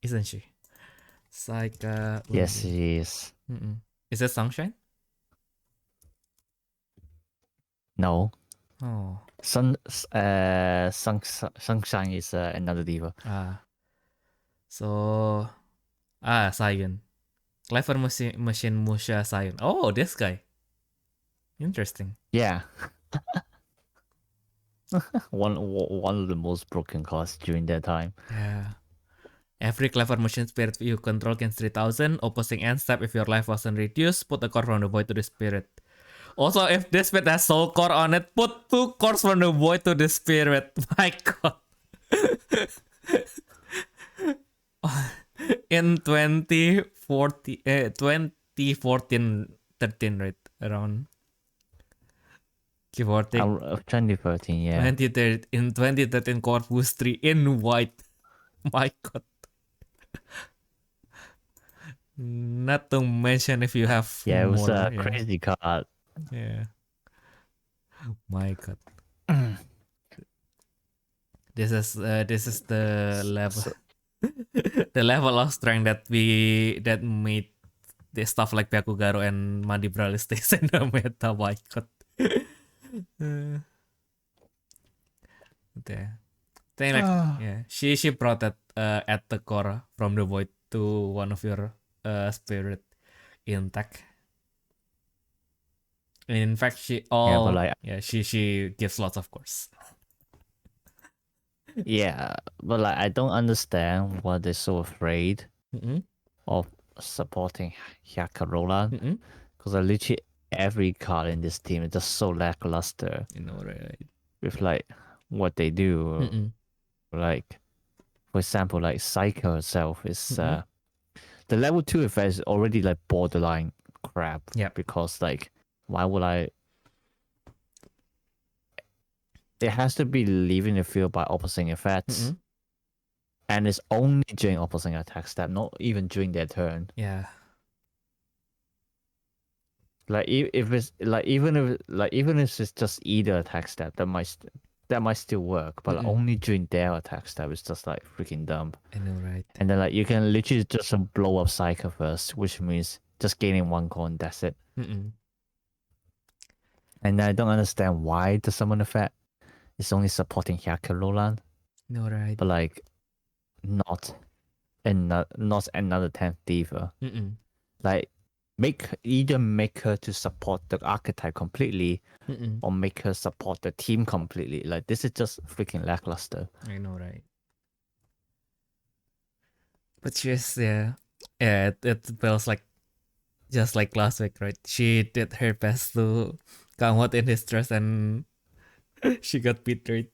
Isn't she? Saika Undin. Yes, she is. Is it Sunshine? No. Oh. Sunshine is another diva. So Sayun. Clever Machine Musha Sayun. Oh, this guy. Interesting. Yeah. one of the most broken cards during that time. Yeah. Every Clever Machine Spirit you control gains 3000. Opposing end step if your life wasn't reduced, put a core from the void to the spirit. Also, if this spirit has soul core on it, put 2 cores from the void to the spirit. My god. In 2014, 13, right? Around. Give or take. 2013, yeah. 2013, in 2013, Corpus 3 in white. My god. Not to mention if you have Yeah, it was more. a crazy card. Yeah. My god. This is the level the level of strength that made the stuff like Byakugaro and Mandibrale stays in the meta. My god. There. Thing like yeah, she brought that at the core from the void to one of your spirit intact. In fact, she gives lots of course. Yeah, but like I don't understand why they're so afraid of supporting Hyakarolan. Because literally every card in this team is just so lackluster. You know, right? With like what they do. Like, for example, like Psycho herself is the level 2 effect is already like borderline crap. Yeah. Because like, why would I? It has to be leaving the field by opposing effects. And it's only during opposing attack step, not even during their turn. Yeah. Like if it's like even if it's just either attack step, that might still work. But like, only during their attack step, it's just like freaking dumb. I know, right? And then like you can literally just blow up Psycho first, which means just gaining 1 coin. That's it. And I don't understand why the summon effect is only supporting Hyakarolan. No, right? But like not another 10th diva. Like either make her to support the archetype completely or make her support the team completely. Like this is just freaking lackluster. I know, right? But she's it feels like just like last week, right? She did her best to come out in his dress and she got betrayed.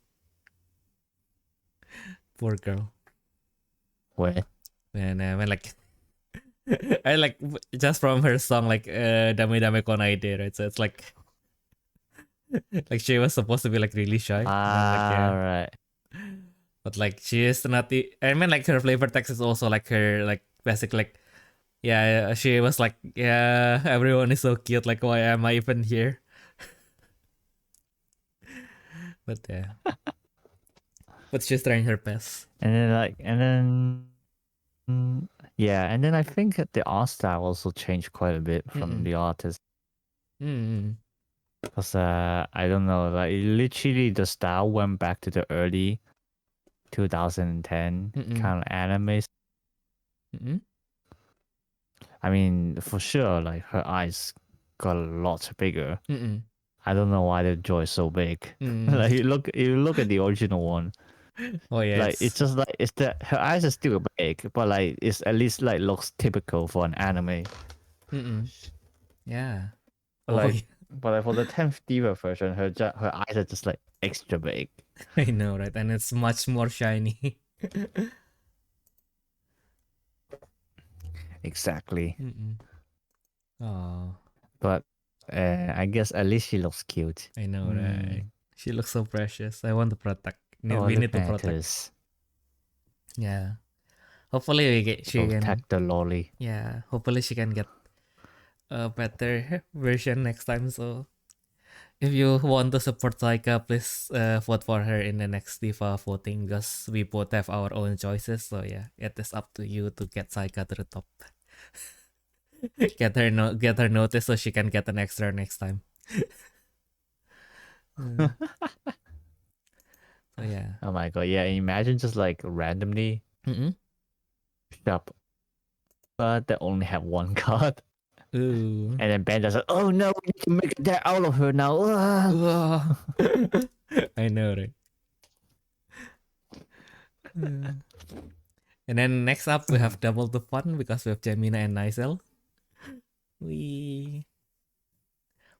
Poor girl. Where? And when like I like just from her song like Dame Dame Konaide, right? So it's like she was supposed to be like really shy. Right. But like she is not I mean like her flavor text is also like her like basic like she was like everyone is so cute, like why am I even here? But yeah. But she's trying her best. And then I think that the art style also changed quite a bit from the artist. Because I don't know, like literally the style went back to the early 2010 kind of anime. I mean, for sure, like her eyes got a lot bigger. I don't know why the jaw is so big. Like you look at the original one. Oh yeah, like it's just like her eyes are still big, but like it's at least like looks typical for an anime. Yeah. But for the 10th Diva version, her eyes are just like extra big. I know, right? And it's much more shiny. Exactly. Oh. But I guess at least she looks cute. I know, right? She looks so precious. I want to protect. We need to protect. Yeah. Hopefully she can protect the lolly. Yeah. Hopefully she can get a better version next time. So if you want to support Saika, please vote for her in the next Diva voting, because we both have our own choices. So yeah, it is up to you to get Saika to the top. Get her notice so she can get an extra next time. So yeah. Oh my god, yeah, imagine just like randomly shop but they only have 1 card. Ooh. And then Ben just like, oh no, we need to make that out of her now. I know, right? And then next up we have double the fun because we have Jamina and Nicel.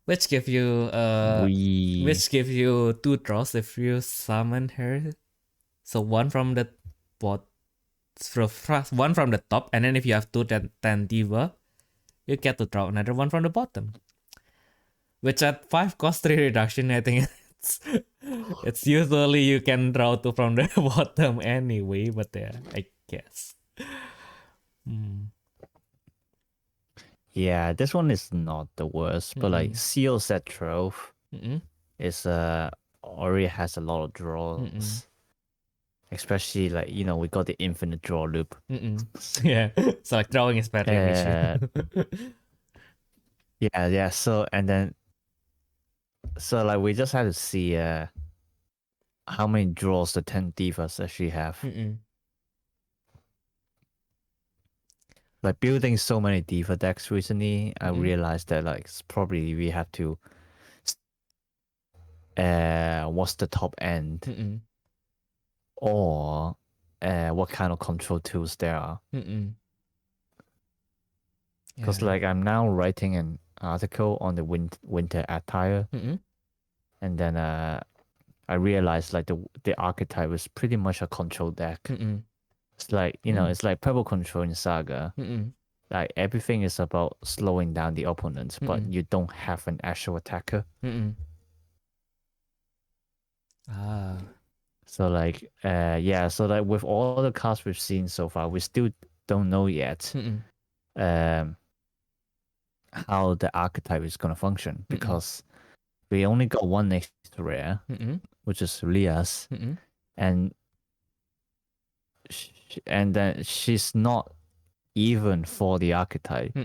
Which give you 2 draws if you summon her. So one from the one from the top, and then if you have 2 10 diva, you get to draw another one from the bottom. Which at 5 cost 3 reduction, I think it's usually you can draw 2 from the bottom anyway, but yeah, I guess. Yeah, this one is not the worst, but like Seal Set Trove is already has a lot of draws. Especially like, you know, we got the infinite draw loop. Yeah, so like drawing is better an issue. Yeah. So like we just had to see how many draws the 10 divas actually have. Like building so many diva decks recently, I realized that like probably we have to what's the top end or what kind of control tools there are. Because like I'm now writing an article on the winter attire, and then I realized like the archetype is pretty much a control deck. It's like, you know, it's like purple control in Saga. Like everything is about slowing down the opponent, but you don't have an actual attacker. So like so like with all the cards we've seen so far, we still don't know yet how the archetype is gonna function, because we only got one extra rare, which is Rias, and then she's not even for the archetype.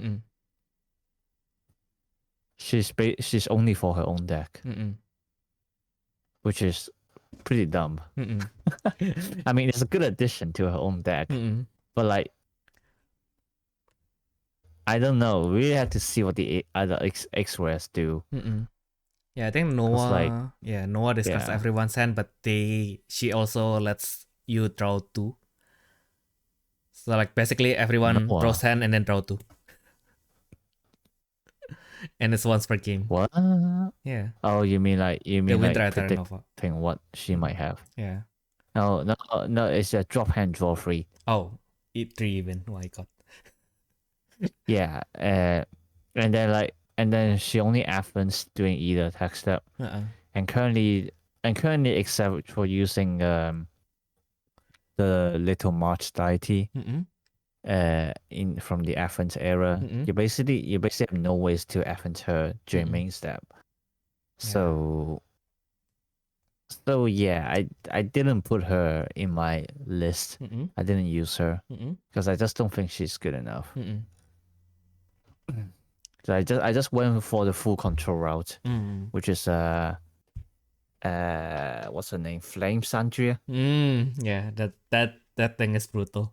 She's only for her own deck, which is pretty dumb. I mean, it's a good addition to her own deck, but like, I don't know. We have to see what the other X-rares do. Yeah, I think Noah. Noah discussed everyone's hand, but she also lets you draw 2. So like basically everyone draws hand and then draw 2. And it's once per game. What? Yeah. Oh, you mean like predicting what she might have? Yeah. No. It's a drop hand, draw 3. Oh, eat 3 even. Oh my god. Yeah. And then she only happens doing either attack step. And currently, except for using the Little March deity from the Athens era, you basically have no ways to Athens her during main step. So yeah, I didn't put her in my list. I didn't use her because I just don't think she's good enough. So I just went for the full control route, which is what's her name? Flame Sandria. Yeah, that thing is brutal.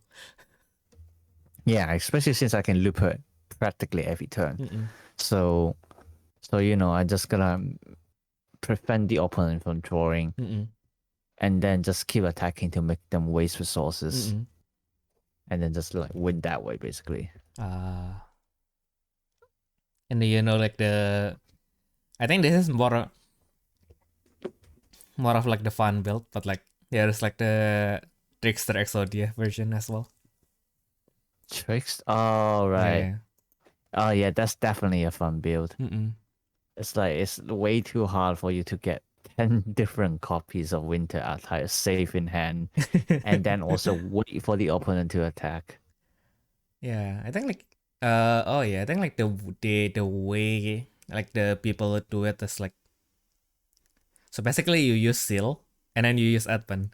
Yeah, especially since I can loop her practically every turn. So you know, I just gonna prevent the opponent from drawing, and then just keep attacking to make them waste resources, and then just like win that way, basically. And you know, like I think this is more of like the fun build, but like there's like the Trickster Exodia version as well. Trickster? Oh, right. Yeah. Oh, yeah, that's definitely a fun build. It's like, it's way too hard for you to get 10 different copies of Winter Attire safe in hand, and then also wait for the opponent to attack. Yeah, I think like, I think like the way like the people do it is like, so basically you use Seal and then you use Advent.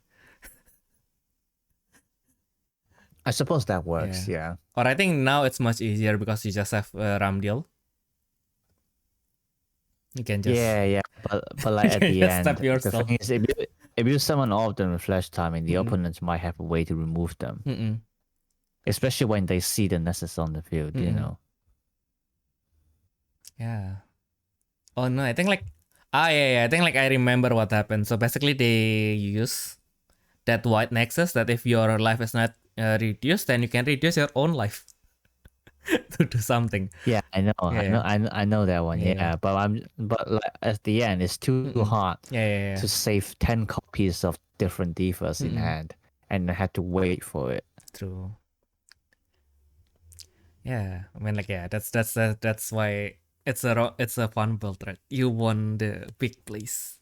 I suppose that works, yeah. Or I think now it's much easier because you just have Ramdiel. You can just... Yeah, but like at the end, the thing is, if you summon all of them with flash timing, the opponents might have a way to remove them. Especially when they see the Nessus on the field, you know. Yeah. Oh no, I think like... I think like I remember what happened. So basically they use that white Nexus that if your life is not reduced, then you can reduce your own life to do something. Yeah, I know. I know that one. Yeah, but like at the end, it's too hard. To save 10 copies of different divas in hand, and I had to wait for it. True. Yeah, I mean, like, that's why it's a fun build, right? You won the big place.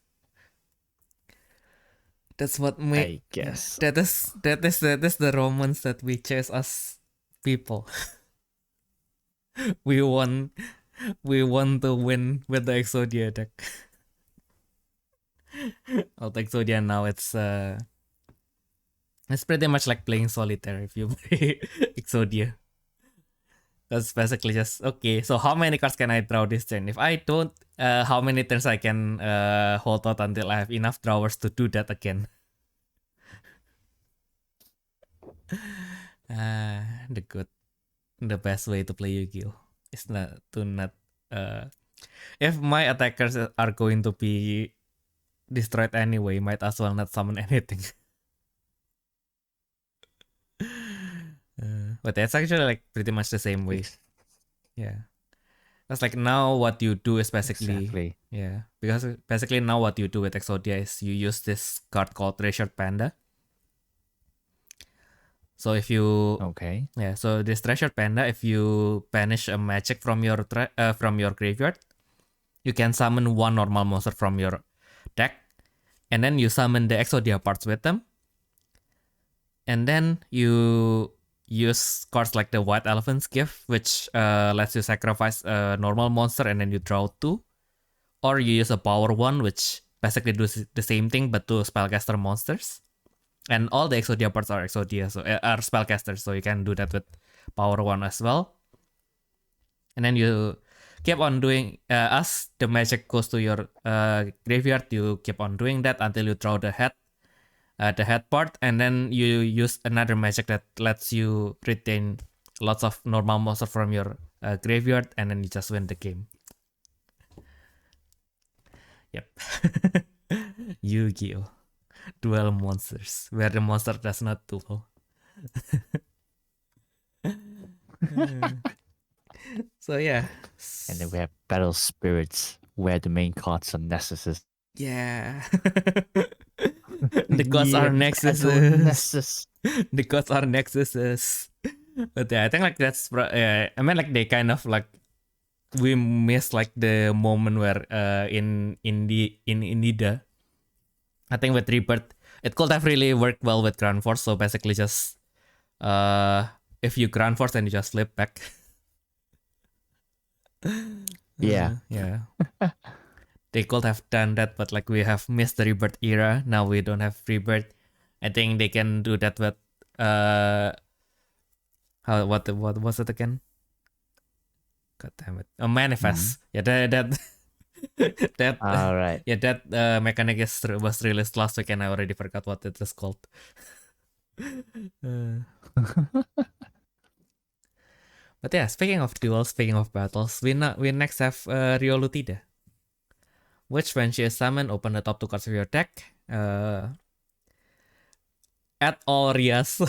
That's what I guess. that is the romance that we chase as people. we want to win with the Exodia deck. Out Exodia now it's pretty much like playing solitaire if you play Exodia. That's basically just okay. So how many cards can I draw this turn? If I don't, how many turns I can hold out until I have enough drawers to do that again? The best way to play Yu-Gi-Oh is not if my attackers are going to be destroyed anyway, might as well not summon anything. But that's actually like pretty much the same way. Yeah. That's like now what you do is basically yeah, because basically now what you do with Exodia is you use this card called Treasured Panda. So if you so this Treasured Panda, if you banish a magic from your graveyard, you can summon one normal monster from your deck, and then you summon the Exodia parts with them, and then you use cards like the White Elephant's Gift, which lets you sacrifice a normal monster and then you draw 2, or you use a Power 1, which basically does the same thing but to spellcaster monsters. And all the Exodia parts are Exodia, so are spellcasters, so you can do that with Power 1 as well. And then you keep on doing, as the magic goes to your graveyard, you keep on doing that until you draw the head part, and then you use another magic that lets you retain lots of normal monsters from your graveyard, and then you just win the game. Yep. Yu-Gi-Oh! Duel monsters, where the monster does not duel. So yeah. And then we have Battle Spirits, where the main cards are Nexuses. Yeah. The gods are Nexuses. The gods are Nexuses. But yeah, I think like that's I mean like they kind of like we miss like the moment where in Nida, I think with Rebirth it could have really worked well with Ground Force. So basically just if you Ground Force and you just flip back. Yeah. Yeah. They could have done that, but like we have missed the Rebirth era. Now we don't have Rebirth. I think they can do that with what was it again? God damn it! A Manifest. Yeah, that all right. Yeah, that mechanic was released last week, and I already forgot what it is called. But yeah, speaking of duels, speaking of battles, we next have Riolutida, which when she is summoned, open the top 2 cards of your deck. Add all Rias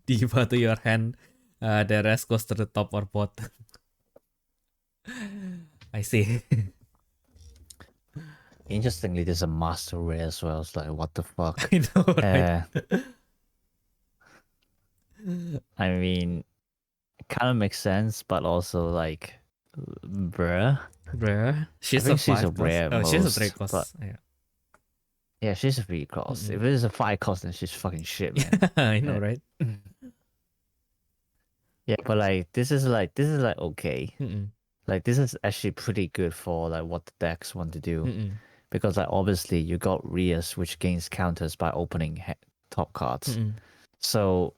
Diva to your hand. The rest goes to the top or bottom. I see. Interestingly, there's a Master Rare as well. It's like, what the fuck? I know, right? I mean, it kind of makes sense, but also like, bruh. She's a rare. Oh, she's a 3 cost. Yeah, she's a 3 cost. If it is a 5 cost, then she's fucking shit, man. I know, right? Yeah, but like this is like okay. Like this is actually pretty good for like what the decks want to do, because like obviously you got Rias, which gains counters by opening top cards. So,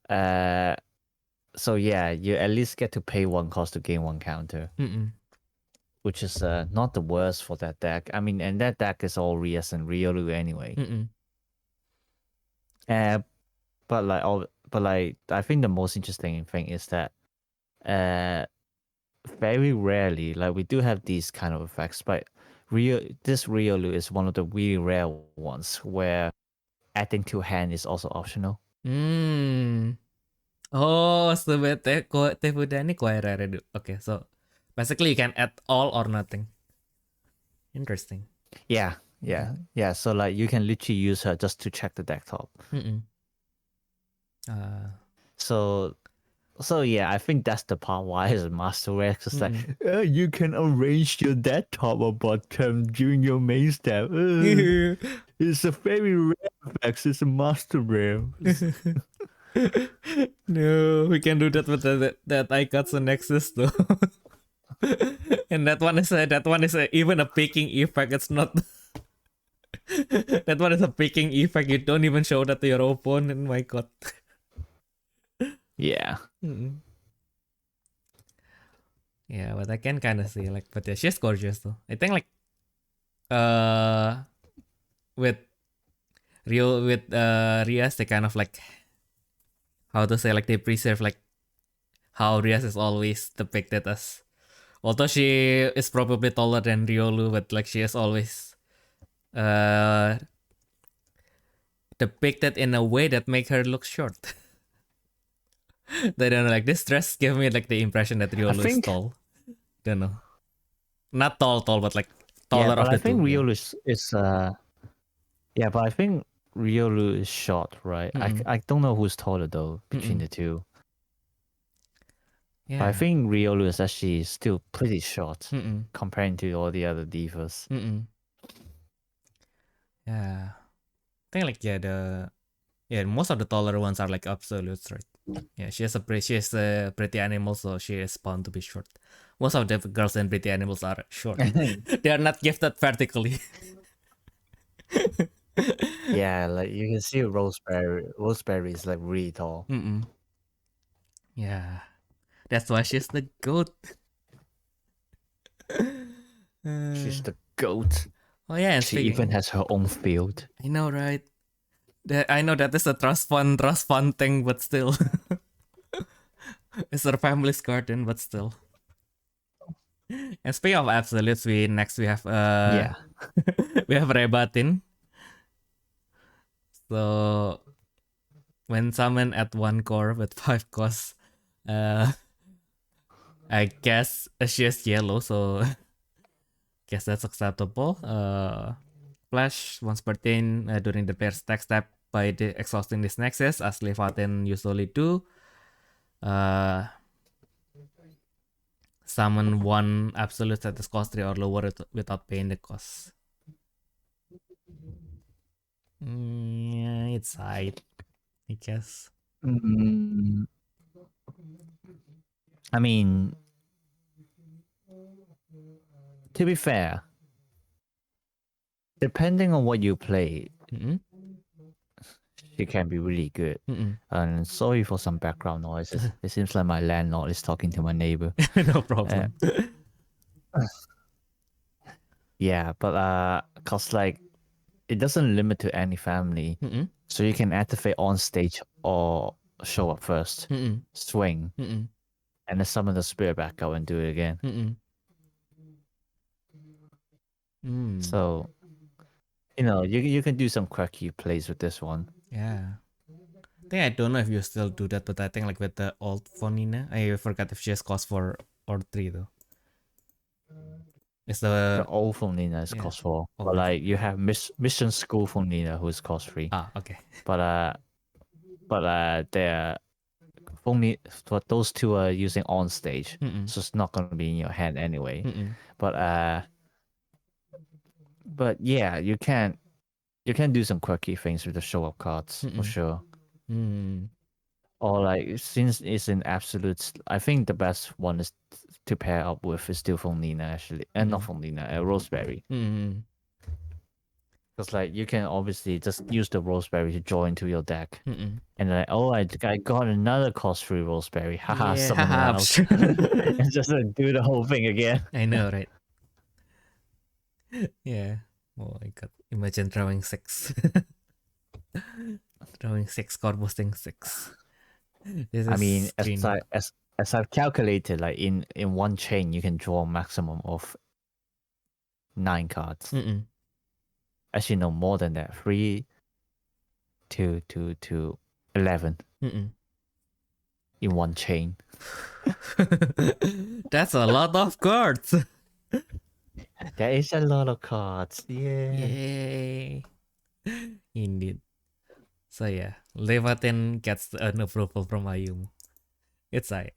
so yeah, you at least get to pay 1 cost to gain 1 counter, which is not the worst for that deck. I mean, and that deck is all Rias and Riolu anyway. But like I think the most interesting thing is that very rarely, like we do have these kind of effects, but this Riolu is one of the really rare ones where adding to hand is also optional. Oh, Tefudani quite rare. Okay, so basically you can add all or nothing. Interesting. Yeah. So like you can literally use her just to check the deck top. So So yeah, I think that's the part why it's a master rare. It's like you can arrange your deck top or bottom during your main step. It's a very rare effect. It's a master rare. No, we can do that with that Aikatsu Nexus though. And that one is even a picking effect. It's not. That one is a picking effect. You don't even show that to your opponent. My God. Yeah. Yeah, but I can kind of see like, but yeah, she's gorgeous though. I think like, with Rias, they kind of like, how to say, like they preserve like how Rias is always depicted as. Although she is probably taller than Riolu, but like she is always depicted in a way that make her look short. They don't know, like this dress gave me like the impression that Riolu is tall. Don't know. Not tall, but like taller of the two. I think Riolu is yeah, but I think Riolu is short, right? I don't know who's taller though between the two. Yeah. But I think Riolu is actually still pretty short comparing to all the other divas. Yeah. I think like most of the taller ones are like absolutes, right? Yeah, she is a pretty animal, so she is bound to be short. Most of the girls in pretty animals are short. They are not gifted vertically. Yeah, like you can see Roseberry. Roseberry is like really tall. Yeah, that's why she's the goat. She's the goat. Oh yeah, and she even has her own field. I know, right? I know that is a trust fund thing, but still, it's her family's garden, but still. And speaking of absolutes, we have we have Rebatin. So when summoned at 1 core with 5 costs, I guess she is yellow, so guess that's acceptable. Flash once per turn during the player's attack step by exhausting this nexus, as Levatin usually do. Summon one absolute status cost 3 or lower without paying the cost. Yeah, it's high, I guess. I mean, to be fair, depending on what you play, she can be really good. And sorry for some background noises. It seems like my landlord is talking to my neighbor. No problem. Yeah, but cause like it doesn't limit to any family, so you can activate on stage or show up first, swing, and then summon the spirit back out and do it again. So, you know, you can do some quirky plays with this one. Yeah. I think I don't know if you still do that, but I think like with the old Fonina, I forgot if she has cost 4 or 3 though. It's the old Fonina is cost 4, but like you have Mission School Fonina who is cost 3. Ah, okay. But they're only but those two are using on stage, so it's not gonna be in your hand anyway. But yeah, you can do some quirky things with the show up cards for sure. Or like since it's in absolutes, I think the best one is to pair up with is still Fonina actually, and not Fonina, Roseberry. Because like you can obviously just use the Roseberry to draw into your deck, and like I got another cost 3 Roseberry, haha, summon out, and just do the whole thing again. I know, right? Yeah. Oh my god! Imagine drawing 6, drawing 6, card boosting 6. I mean, as I've calculated, like in one chain, you can draw a maximum of 9 cards. Actually, no, more than that. 3, 2, 11 in one chain. That's a lot of cards. That is a lot of cards. Yeah. Yay. Indeed. So yeah, Levatin gets an approval from Ayumu. It's I.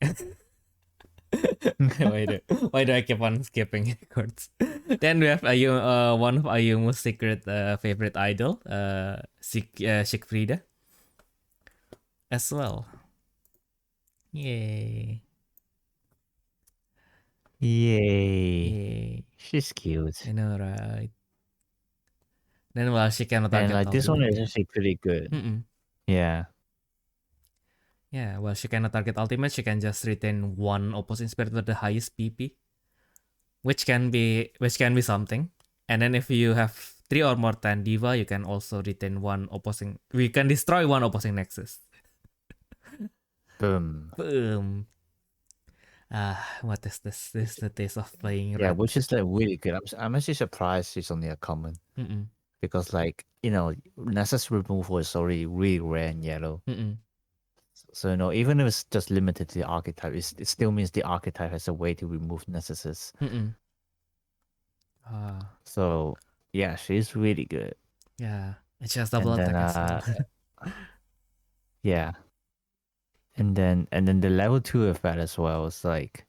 why do I keep on skipping cards? Then we have one of Ayumu's secret favorite idol, Siegfrieda, as well. Yay. Yay. She's cute. I know, right? Then well, she cannot And target like this one ultimate. is actually pretty good. Yeah. Yeah, well, she cannot target ultimate. She can just retain one opposing spirit with the highest PP, which can be something. And then if you have 3 or more 10 diva, you can also retain one opposing. We can destroy one opposing nexus. Boom. Boom. What is this? This is the taste of playing. Yeah, red. which is like really good. I'm actually surprised she's only a common. Because like, you know, Nexus removal is already really rare in yellow. So, you know, even if it's just limited to the archetype, it still means the archetype has a way to remove Nexuses. So, yeah, she's really good. Yeah, and she has double attack as well. Yeah. And then the level 2 effect as well is like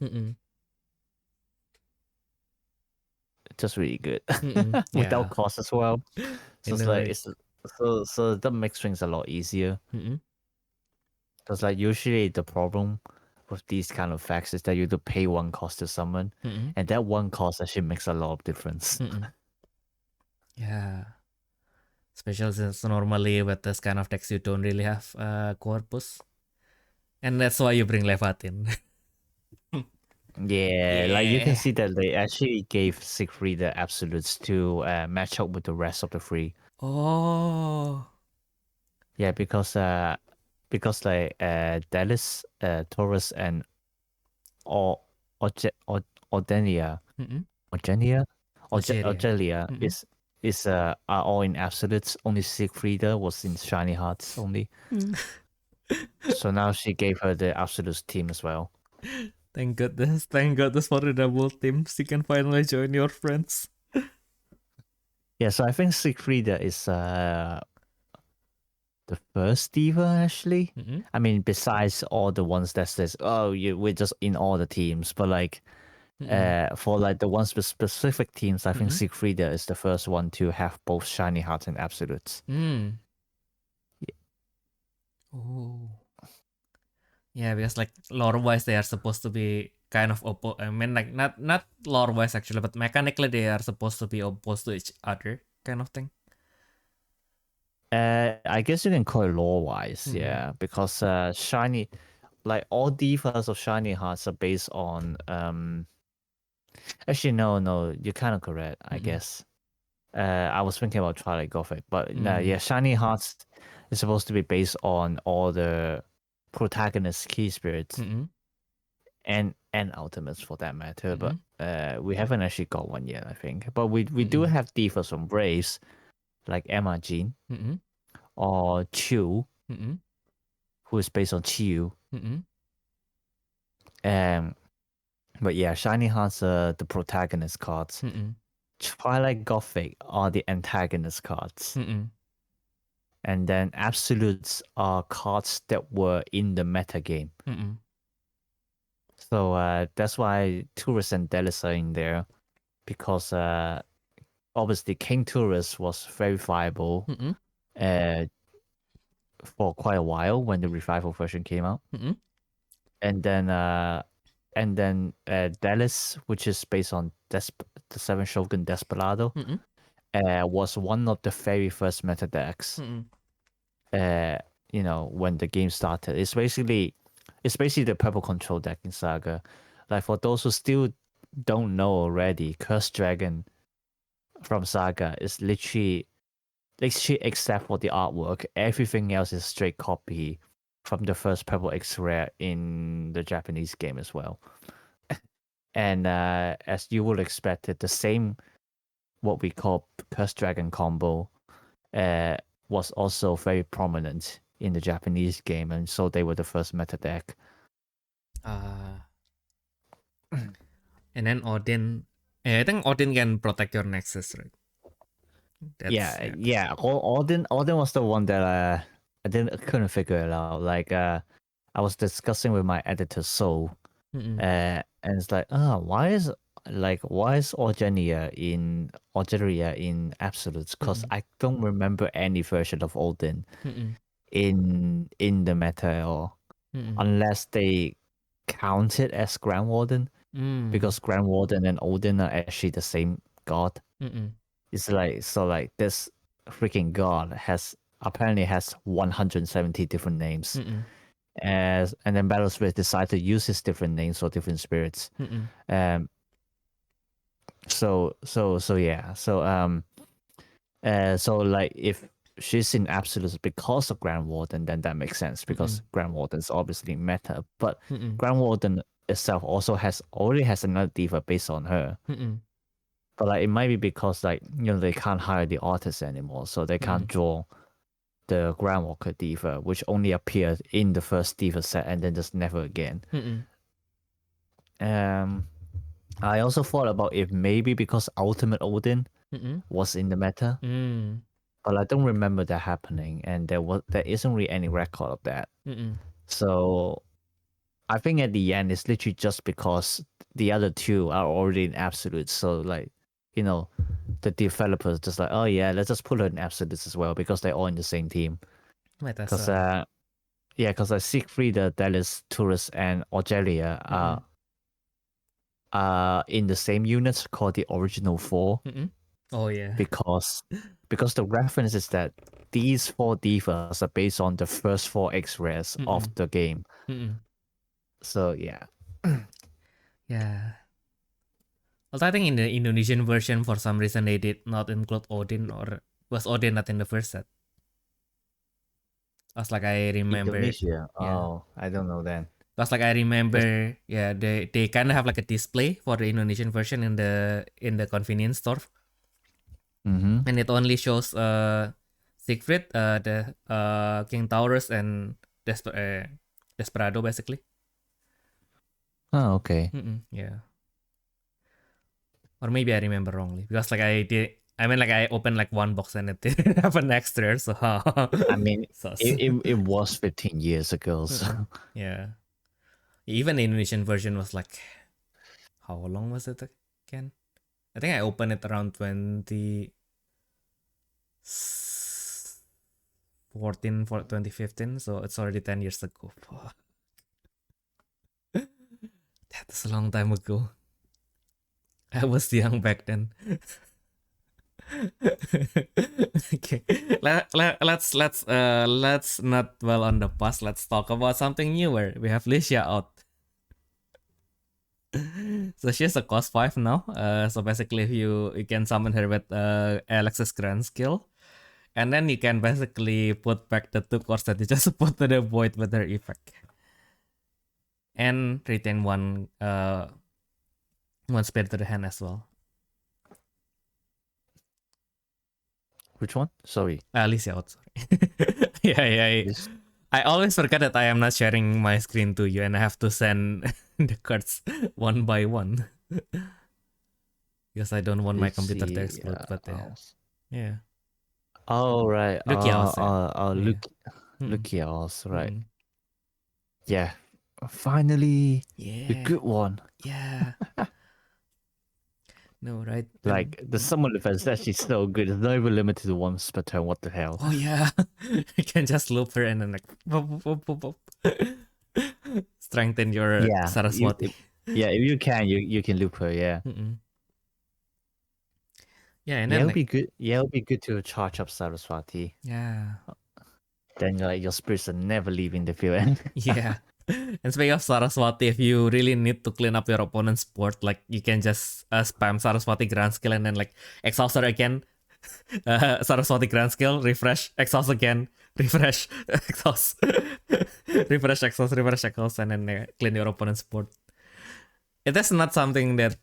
just really good. Without cost as well. So it's like so that makes things a lot easier. Because like usually the problem with these kind of effects is that you have to pay one cost to summon, and that one cost actually makes a lot of difference. Yeah. Especially since normally with this kind of text you don't really have corpus. And that's why you bring Levatin. Yeah, like you can see that they actually gave Siegfried the absolutes to match up with the rest of the 3. Oh. Yeah, because like Dallas, Taurus, and Ordenia, are all in absolutes. Only Siegfrieda was in shiny hearts only. So now she gave her the absolutes team as well. Thank goodness for the double teams. You can finally join your friends. Yeah, so I think Siegfrieda is the first diva actually. I mean, besides all the ones that says, "Oh, we're just in all the teams," but like, for like the ones with specific teams, I think Siegfrieda is the first one to have both shiny hearts and absolutes. Yeah. Oh. Yeah, because like lore-wise, they are supposed to be kind of I mean, like not lore-wise actually, but mechanically they are supposed to be opposed to each other, kind of thing. I guess you can call it lore-wise, yeah, because shiny, like all divas of shiny hearts are based on Actually, no, you're kind of correct, I guess. I was thinking about Twilight Gothic, but no, yeah, shiny hearts is supposed to be based on all the protagonist key spirits and ultimates for that matter, but we haven't actually got one yet, I think. But we do have divas from Braves, like Emma Jean or Chu, who is based on Chiyu. But yeah, shiny hearts are the protagonist cards. Twilight Gothic are the antagonist cards. And then absolutes are cards that were in the meta game. So that's why Tourist and Delis are in there, because obviously King Tourist was very viable for quite a while when the revival version came out. And then Delis, which is based on the Seven Shogun Desperado, was one of the very first meta decks. You know, when the game started, it's basically the purple control deck in Saga. Like for those who still don't know already, Cursed Dragon from Saga is literally except for the artwork, everything else is straight copy from the first purple X rare in the Japanese game as well. And as you would expect it, the same what we call Cursed Dragon combo was also very prominent in the Japanese game, and so they were the first meta deck. And then Odin, I think Odin can protect your Nexus, right? Yeah. Odin was the one that I couldn't figure it out. Like I was discussing with my editor Soul, and it's like, why is Algeria in absolutes? Because I don't remember any version of Odin in the meta at all, unless they count it as Grand Warden, because Grand Warden and Odin are actually the same god. It's like, so like this freaking god apparently has 170 different names. And then Battlespirits decide to use his different names for different spirits. So like if she's in absolutes because of Grand Warden, then that makes sense, because Grand Warden is obviously meta. But Grand Warden itself also already has another diva based on her. But like it might be because, like, you know, they can't hire the artists anymore, so they can't draw the Groundwalker diva, which only appeared in the first diva set and then just never again. I also thought about if maybe because Ultimate Odin was in the meta, but I don't remember that happening, and there isn't really any record of that. So I think at the end it's literally just because the other two are already in absolutes. So like, you know, the developers just like, oh yeah, let's just put her in absolutes as well, because they're all in the same team. Because Siegfried, Dallas, Turris, and Algeria are in the same unit called the Original Four. Oh yeah. Because the reference is that these 4 divas are based on the first 4 X-rays of the game. So yeah. Yeah. Also, I think in the Indonesian version, for some reason, they did not include Odin, or was Odin not in the first set? I was like, I remember. Indonesia? Oh, I don't know then. That's like I remember, they kind of have like a display for the Indonesian version in the convenience store, and it only shows Siegfried, the King Taurus, and Desperado basically. Oh, okay. Yeah. Or maybe I remember wrongly, because like I opened like one box and it didn't have an extra. So I mean, it was 15 years ago. So yeah. Even the Indonesian version was like, how long was it again? I think I opened it around 2015, so it's already 10 years ago. That's a long time ago. I was young back then. Okay, let's not dwell on the past. Let's talk about something newer. We have Licia out. So she's a cost 5 now. So basically, you can summon her with Alex's Grand Skill, and then you can basically put back the 2 cards that you just put to the void with her effect, and retain one spirit to the hand as well. Which one? Sorry. Alicia out. Sorry. Yeah. I always forget that I am not sharing my screen to you, and I have to send the cards one by one, because I don't want my computer to explode. But yeah. Oh right. Lucia's right. Yeah. Finally, the good one. Yeah. No, right? Like the summon defense is actually so good. It's not even limited to once per turn. What the hell? Oh yeah, you can just loop her and then like strengthen your Saraswati. If you can, you can loop her. Yeah. Yeah, and then it'll be good. Yeah, it'll be good to charge up Saraswati. Yeah. Then like your spirits are never leaving the field. Yeah. And speaking of Saraswati, if you really need to clean up your opponent's board, like you can just spam Saraswati Grand Skill and then like exhaust her again, Saraswati Grand Skill, refresh, exhaust again, refresh, exhaust, refresh, exhaust, and then clean your opponent's board. It is not something that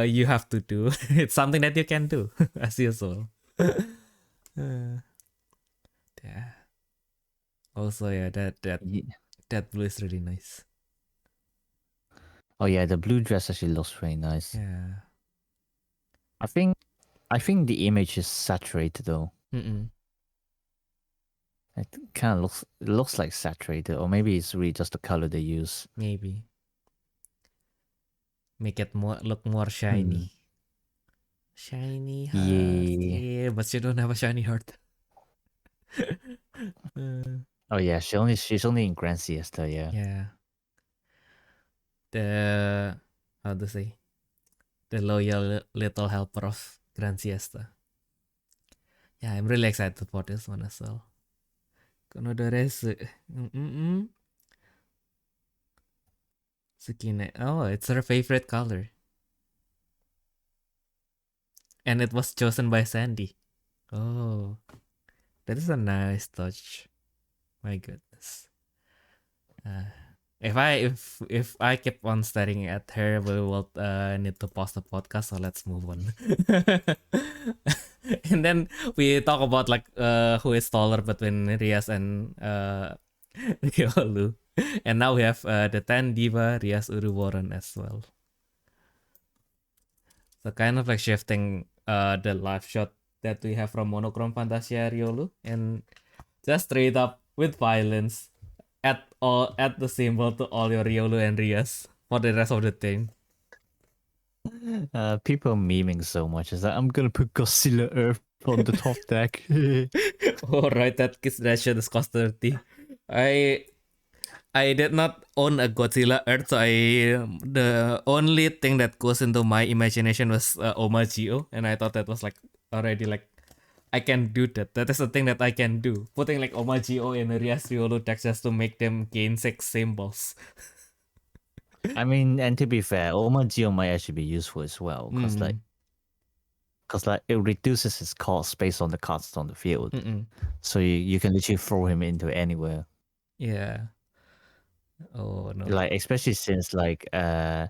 you have to do. It's something that you can do as usual. Yeah. Also, yeah, that blue is really nice. Oh yeah, the blue dress actually looks very nice. Yeah. I think the image is saturated though. It kind of looks like saturated, or maybe it's really just the color they use. Maybe make it look more shiny. Shiny heart. Yeah, but she don't have a shiny heart. Oh yeah, she's only in Grand Siesta. Yeah. Yeah. The how to say, the loyal little helper of Grand Siesta. Yeah, I'm really excited for this one as well. Tsukine. Oh, it's her favorite color. And it was chosen by Sandy. Oh, that is a nice touch. My goodness. If I keep on staring at her, we will need to pause the podcast. So let's move on. And then we talk about like who is taller between Rias and Riolu. And now we have the 10 diva Rias Uruboran as well. So kind of like shifting the live shot that we have from Monochrome Fantasia Riolu and just straight up with violence at the symbol to all your Riolu and Rias for the rest of the team. People memeing so much is that I'm gonna put Godzilla Earth on the top deck. Oh right, that shit is cost 30. I did not own a Godzilla Earth, so the only thing that goes into my imagination was Omagio, and I thought that was like already like I can do that. That is the thing that I can do. Putting like Omagio in a Rias Riolu deck just to make them gain 6 symbols. I mean, and to be fair, Omagio might actually be useful as well, because like it reduces his cost based on the cards on the field. So you can literally throw him into anywhere. Yeah. Oh no. Like especially since like the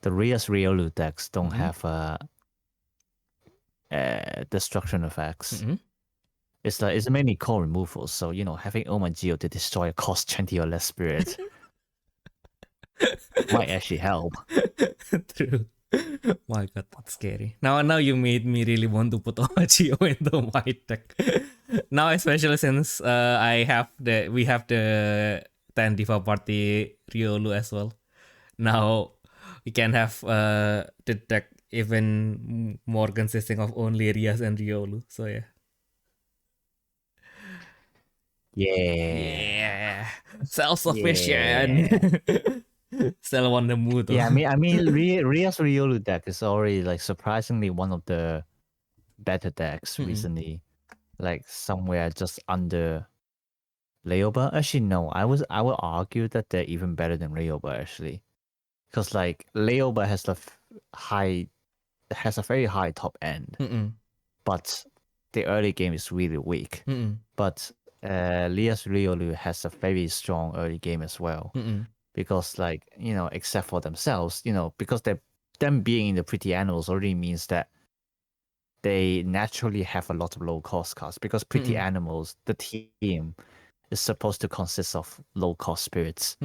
Rias Riolu decks don't have destruction effects. It's like it's mainly core removal, so having Omagio to destroy a cost 20 or less spirit might actually help. True. My god, that's scary. Now you made me really want to put Omagio into my deck. Now especially since we have the 10 Diva Party Riolu as well. Now we can have the deck even more consisting of only Rias and Riolu. So yeah. Yeah. Self-sufficient. Still on the mood. Yeah, I mean, Rias Riolu deck is already like surprisingly one of the better decks recently. Like somewhere just under Leoba. Actually, no, I would argue that they're even better than Leoba actually, because like Leoba has a very high top end, but the early game is really weak. But Rias Riolu has a very strong early game as well. Because like except for themselves, because them being in the pretty animals already means that they naturally have a lot of low cost cards, because pretty animals, the team is supposed to consist of low cost spirits.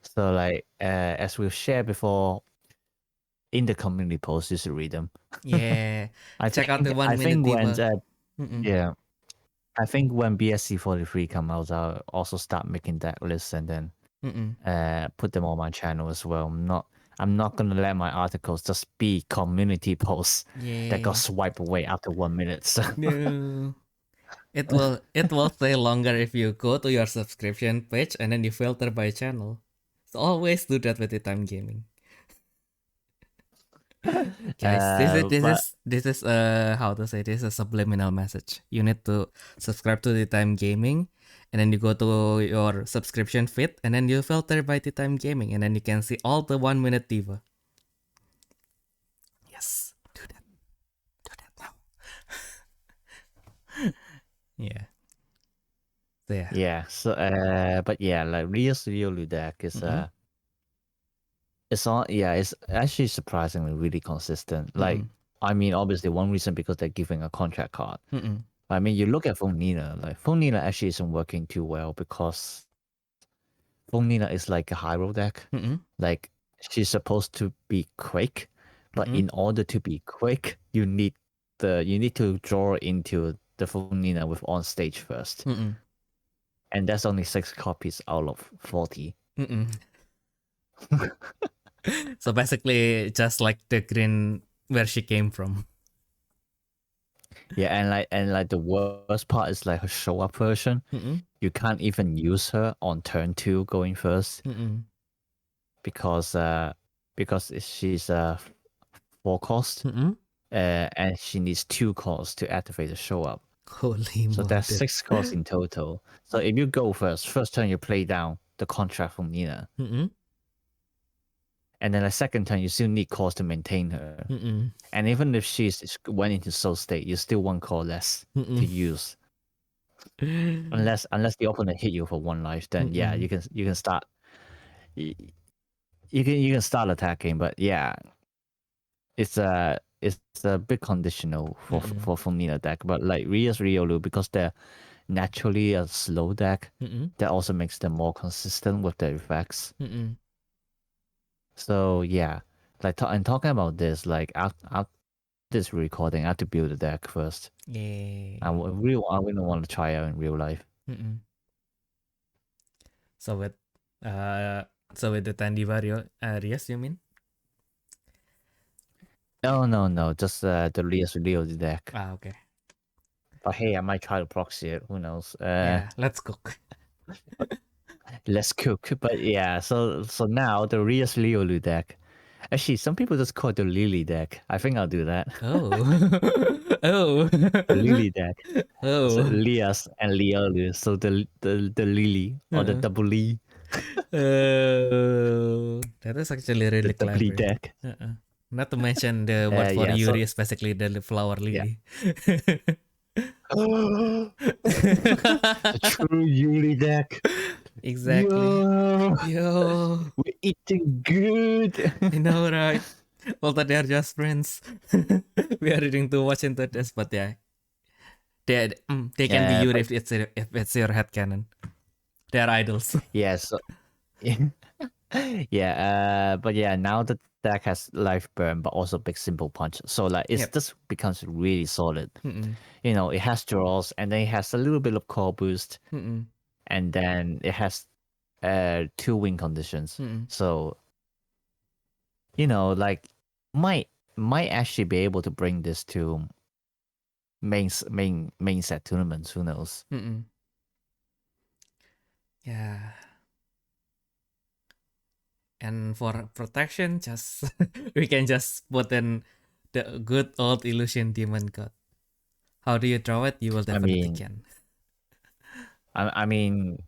So like as we've shared before in the community post, you should read them. Yeah. Check out the 1 minute diva. I think when BSC 43 come out, I'll also start making that list and then put them on my channel as well. I'm not gonna let my articles just be community posts that got swiped away after 1 minute. So. No. It will stay longer if you go to your subscription page and then you filter by channel. So always do that with the time gaming. Guys, this is how to say, this is a subliminal message. You need to subscribe to the time gaming, and then you go to your subscription feed, and then you filter by the time gaming, and then you can see all the 1 minute diva. Yes, do that now. Yeah. So yeah. Yeah. So but yeah, like Rias Riolu deck is it's actually surprisingly really consistent. Like I mean, obviously one reason because they're giving a contract card. I mean, you look at Fonina, like Fonina actually isn't working too well because Fonina is like a hero deck. Like she's supposed to be quick, but in order to be quick, you need to draw into the Fonina with on stage first. And that's only 6 copies out of 40. So basically, just like the green where she came from. Yeah, and like the worst part is like her show up version. You can't even use her on turn 2 going first because she's 4 cost and she needs 2 costs to activate the show up. Holy So mother. that's 6 costs in total. So if you go first turn you play down the contract from Nina. And then the second turn, you still need cores to maintain her. And even if she's went into soul state, you still 1 core less to use. Unless the opponent hit you for 1 life, then yeah, you can start. You can start attacking, but yeah, it's a bit conditional for Nina deck. But like Ria's Riolu, because they're naturally a slow deck, that also makes them more consistent with their effects. So yeah, like and talking about this, like after this recording, I have to build a deck first. Yeah. I really want to try out in real life. So with the Tandy Vario Rias, you mean? No, just the Leo deck. Ah, okay. But hey, I might try to proxy it. Who knows? Yeah, let's cook. Let's cook. But yeah, so now the Rias Leo deck. Actually, some people just call it the Lily deck. I think I'll do that. Oh. Oh. The Lily deck. Oh. So Lias and Leolu. So the Lily or the double Lee. That is actually really The double Lee clever. deck. Not to mention the word for yeah, Yuri so, is basically the flower lily. The true Yuri deck. Exactly. Yo. We're eating good. I know, right? Well, that they are just friends. We are reading too much into this, but yeah, they can be Yuri if it's your headcanon. They are idols. Yeah. So yeah. But yeah, now the deck has life burn, but also big simple punch. So like it just becomes really solid. You know, it has draws, and then it has a little bit of core boost, and then it has 2 win conditions. So you know, like might actually be able to bring this to main set tournaments. Who knows? Yeah. And for protection, just we can just put in the good old illusion demon god. How do you draw it? You will definitely can. I mean,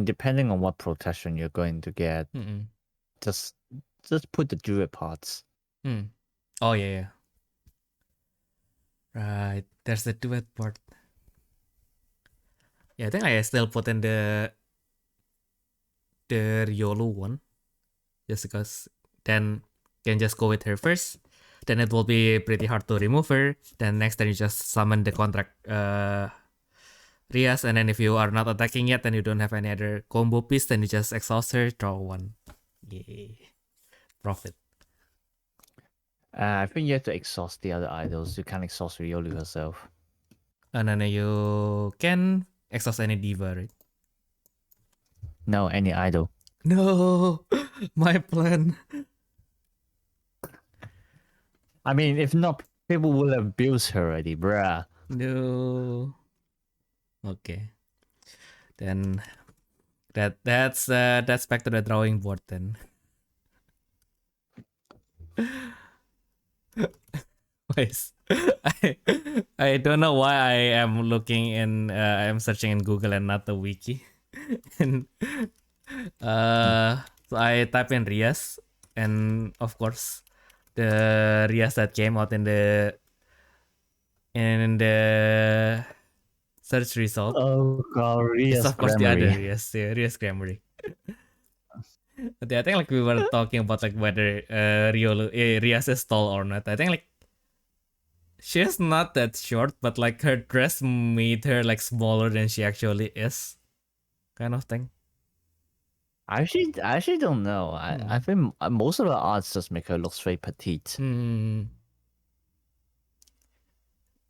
depending on what protection you're going to get, just put the druid parts. Oh yeah. Right, there's the duet part. Yeah, I think I still put in the Yolu one, just because then can just go with her first. Then it will be pretty hard to remove her. Then next time you just summon the contract Rias, and then if you are not attacking yet, then you don't have any other combo piece, then you just exhaust her, draw 1. Yay. Profit. I think you have to exhaust the other idols. You can't exhaust Riolu herself. And then you can exhaust any diva, right? No, any idol. No, my plan. I mean, if not, people will have built her already, bruh. No. Okay. Then that's back to the drawing board then. I don't know why I am looking in I am searching in Google and not the wiki. And so I type in Rias, and of course the Rias that came out in the search result. Oh god, Rias It's of course the other Rias, Rias Grammary. But yeah, I think like we were talking about like whether Rias is tall or not. I think like she's not that short, but like her dress made her like smaller than she actually is, kind of thing. I actually don't know. I think most of the arts just make her look very petite. No,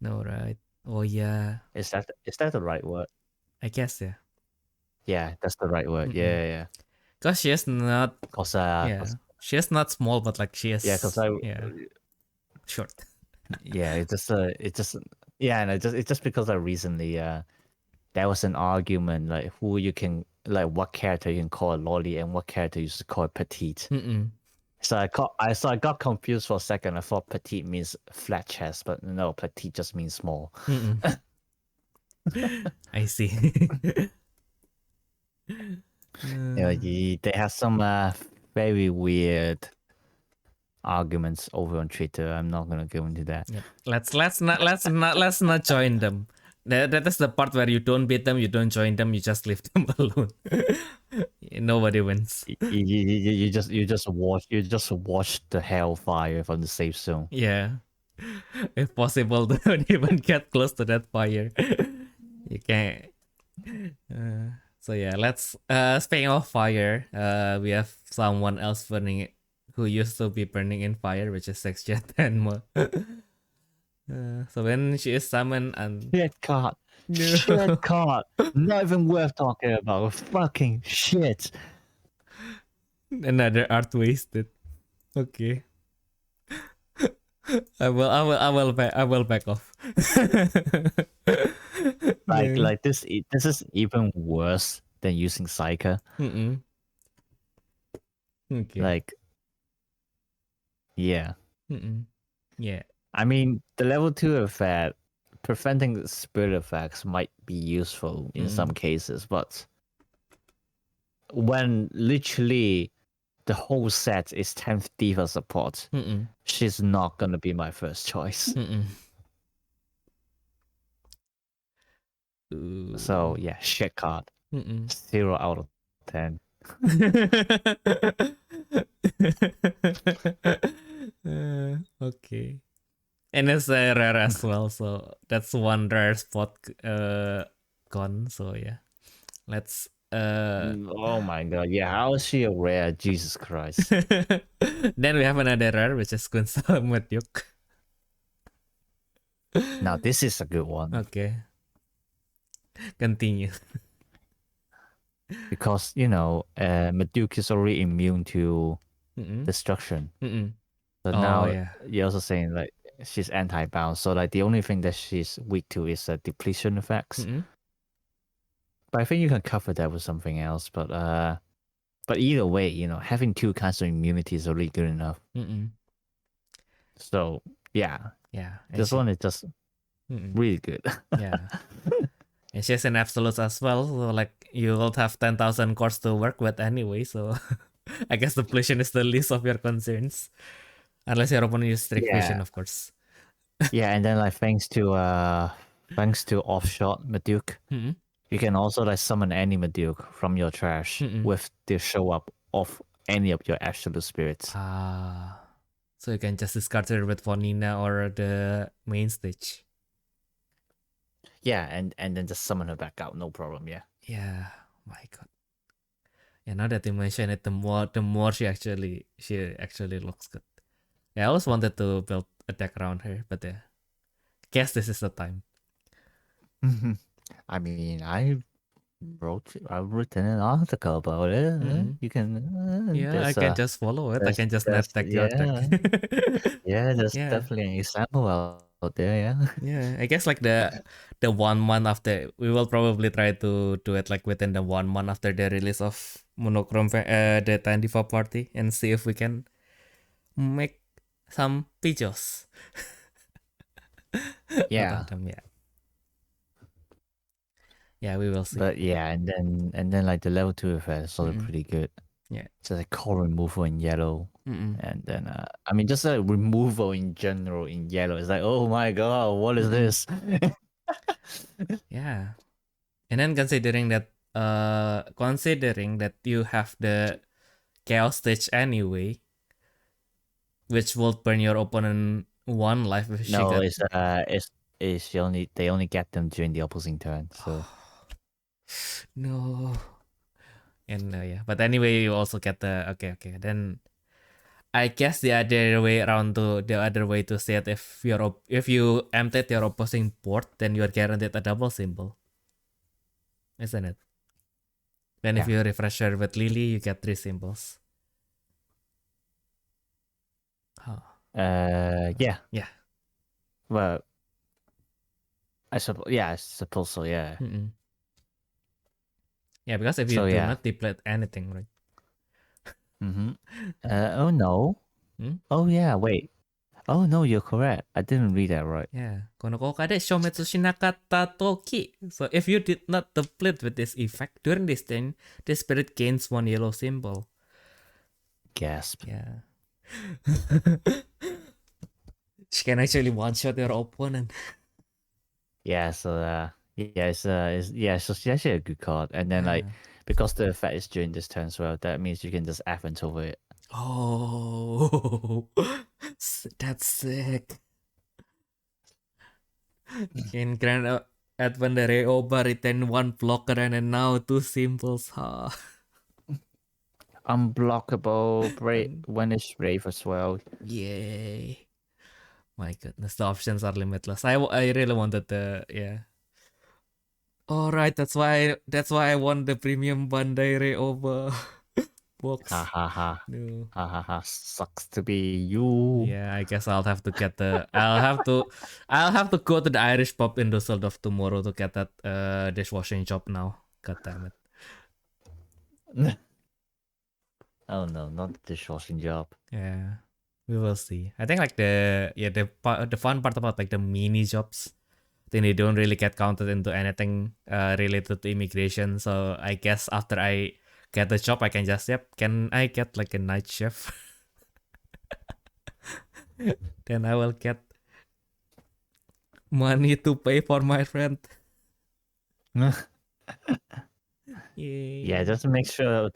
right? Oh yeah. Is that the right word? I guess yeah. Yeah, that's the right word. Yeah. Because she is not. Cause She is not small, but like she is. cause short. It just because I recently there was an argument like who you can like what character you can call a lolly and what character you should call petite. So I got confused for a second. I thought petite means flat chest, but no, petite just means small. I see. They have some very weird arguments over on Twitter. I'm not gonna go into that. Yep. Let's not join them. That is the part where you don't beat them, you don't join them, you just leave them alone. Nobody wins. You just watch the hellfire from the safe zone. Yeah. If possible, don't even get close to that fire. You can't. So yeah, let's speaking of fire, we have someone else burning it who used to be burning in fire, which is Sexja Tenma. So when she is summoned and shit card, not even worth talking about. Fucking shit. Another art wasted. Okay. I will back off. like this is even worse than using Psyker. Okay. Like, yeah. Yeah. I mean, the level 2 effect, preventing spirit effects might be useful in some cases, but when literally the whole set is 10th Diva support, she's not gonna be my first choice. So yeah, shit card. 0 out of 10. Okay. And it's a rare as well, so that's one rare spot gone. So yeah, let's. Oh my god! Yeah, how is she a rare? Jesus Christ! Then we have another rare, which is Kunsa Matyuk. Now this is a good one. Okay. Continue. Because Maduke is already immune to destruction. So now you're also saying like she's anti-bounce. So like the only thing that she's weak to is depletion effects. But I think you can cover that with something else. But either way, having 2 kinds of immunity is already good enough. So yeah, this one is just really good. Yeah. And she has an absolute as well, so like you will have 10,000 cores to work with anyway, so I guess depletion is the least of your concerns. Unless your opponent uses strict vision, of course. Yeah, and then like thanks to Offshot Maduke, you can also like summon any Maduke from your trash with the show up of any of your absolute spirits. So you can just discard her with Vonina or the main stage. Yeah, and then just summon her back out, no problem. Yeah. Yeah, my god. Yeah, now that you mention it, the more she actually looks good. Yeah, I always wanted to build a deck around her, but guess this is the time. I mean, I've written an article about it. You can. I can just follow it. I can just net deck your deck. There's definitely an example out there. Yeah, I guess like the 1 month after, we will probably try to do it like within the 1 month after the release of Monochrome, the 10 Diva party, and see if we can make some videos. Yeah. Yeah, we will see. But yeah, and then like the level 2 effect is also pretty good. Yeah. So like core removal in yellow. And then I mean just like removal in general in yellow. It's like, oh my god, what is this? Yeah. And then considering that you have the chaos stage anyway, which will burn your opponent 1 life if she they only get them during the opposing turn. So no. And but anyway, you also get the okay. Then I guess the other way to say it, if you emptied your opposing board, then you're guaranteed a double symbol, isn't it? Then if you refresh her with Lily, you get 3 symbols. Yeah. Yeah. Well, I suppose so. Yeah. Yeah, because if you do not deplete anything, right? Oh no. Oh yeah. Wait. Oh no, you're correct. I didn't read that right. Yeah. Kono kade shometsu shinakata toki. So if you did not deplete with this effect during this turn, the spirit gains 1 yellow symbol. Gasp. Yeah. She can actually one-shot your opponent. Yeah. So so she's actually a good card. And then like because the effect is during this turn as well, that means you can just F over it. Oh, that's sick. In Grand Adventure Oba retain 1 blocker and now 2 symbols. Unblockable, when it's brave as well. Yay. My goodness, the options are limitless. I really wanted the Alright, that's why I want the premium Bandai over box. Ha ha ha. No. Ha ha ha. Sucks to be you. Yeah, I guess I'll have to get I'll have to go to the Irish pub in Düsseldorf tomorrow to get that dishwashing job now. God damn it. Oh no, not the dishwashing job. Yeah. We will see. I think like the fun part about like the mini jobs, then they don't really get counted into anything related to immigration. So I guess after I get the job, I can just can I get like a night shift? Then I will get money to pay for my rent. Yeah, just make sure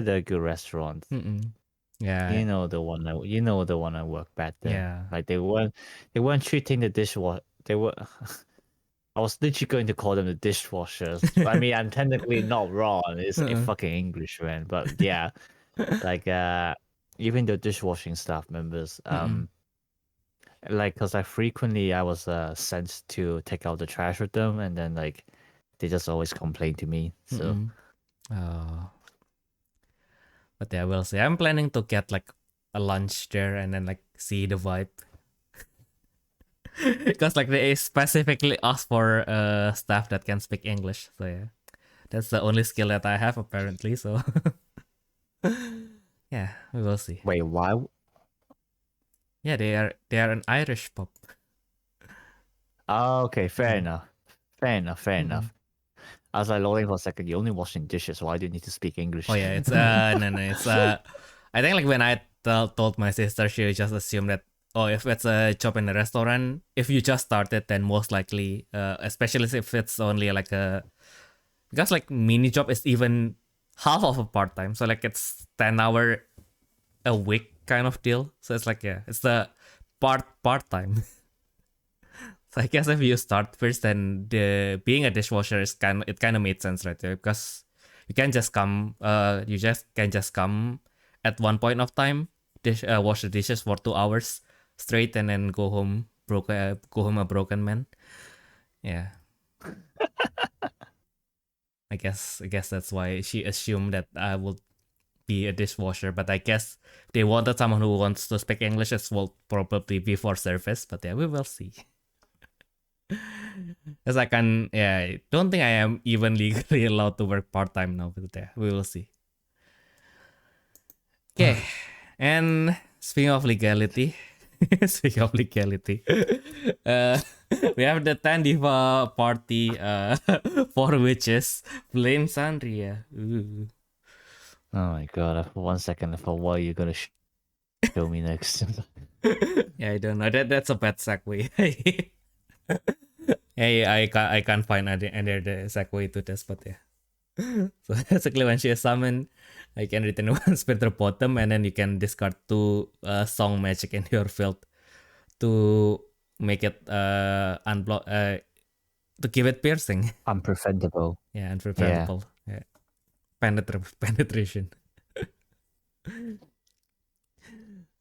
they're good restaurants. Yeah, you know the one I work back there. Yeah, like they weren't treating the dishwasher. They were. I was literally going to call them the dishwashers. I mean, I'm technically not wrong. It's a fucking English, man. But yeah, like even the dishwashing staff members, like, cause I was sent to take out the trash with them, and then like they just always complain to me. So. But yeah, we'll see. I'm planning to get like a lunch there and then like see the vibe. Because like they specifically ask for staff that can speak English. So yeah, that's the only skill that I have apparently. So yeah, we will see. Wait, why? Yeah, they are an Irish pub. Oh, okay, fair enough. I was like lolling for a second. You're only washing dishes. Why do you need to speak English? Oh yeah, it's no, it's I think like when I told my sister, she just assumed that if it's a job in a restaurant, if you just started, then most likely, especially if it's only like because like mini job is even half of a part time, so like it's 10-hour a week kind of deal. So it's like it's the part time. So I guess if you start first, then being a dishwasher is kind of made sense, right? Because you can just come, at one point of time, wash the dishes for 2 hours straight, and then go home a broken man. Yeah. I guess that's why she assumed that I would be a dishwasher. But I guess they wanted someone who wants to speak English as well, probably before service. But yeah, we will see. As I don't think I am even legally allowed to work part-time now, but yeah, we will see. Okay, and speaking of legality, we have the Tandiva party, for witches, Flame Sandria. Ooh. Oh my god, for 1 second I thought, what are you gonna show me next? Yeah, I don't know, that's a bad segue. Hey, I can't find any the segue to this, but yeah. So basically, when she is summoned, I can return 1 spirit bottom, and then you can discard 2 song magic in your field to make it unblock to give it piercing. Unpreventable. Yeah, unpreventable. Yeah. Penetration.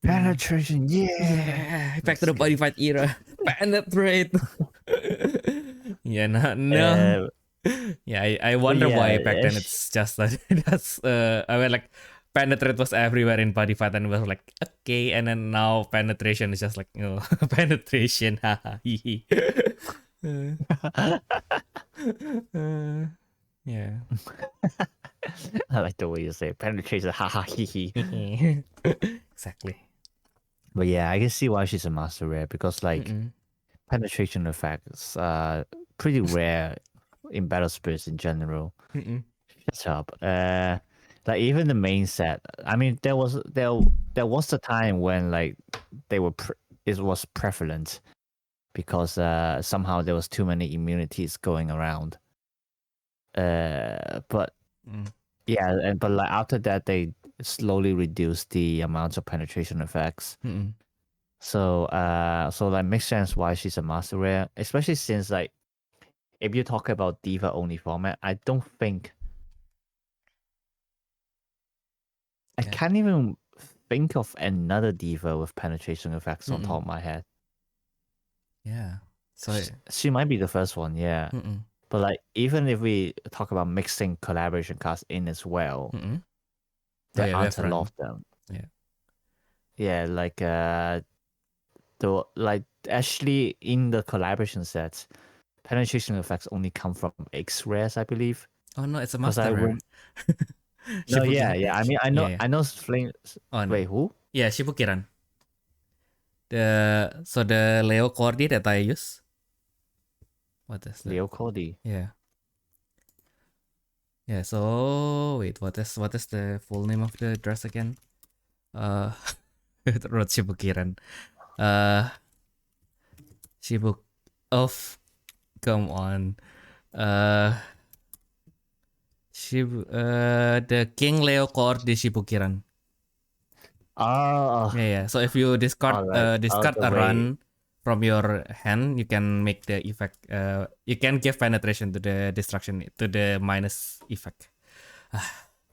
Penetration, yeah. Back to the body fight era. Penetrate. Yeah, no. Yeah, I wonder yeah, why back then it's just like that's I mean like penetrate was everywhere in body fight and it was like okay, and then now penetration is just like penetration, haha, hee. Yeah. I like the way you say it. Penetration, haha, hee hee. Exactly. But yeah, I can see why she's a master rare because like Mm-mm. penetration effects are pretty rare in battle spirits in general. Mm-mm. Shut up. Like even the main set. I mean, there was a time when like they were it was prevalent because somehow there was too many immunities going around. But yeah, but like after that they slowly reduced the amount of penetration effects. Mm-mm. So so like makes sense why she's a master rare, especially since like if you talk about diva only format, I don't think I can't even think of another diva with penetration effects on top of my head. Yeah. So she might be the first one, yeah. Mm-mm. But like even if we talk about mixing collaboration cards in as well, Mm-mm. there aren't a lot of them. Yeah. Yeah, like like actually in the collaboration sets, penetration effects only come from X rares, I believe. Oh no, it's a master rare. No, yeah. I mean, I know Flame. Oh, no. Wait, who? Yeah, Shibukiran. The Leo Cordy that I use. What is that? Leo Cordy. Yeah. Yeah. So wait, what is the full name of the dress again? Road Shibukiran. Shibuk. Of. Come on. The King Leo Cordy Shibukiran. Oh. Yeah. So if you discard a run from your hand, you can make the effect. You can give penetration to the destruction to the minus effect.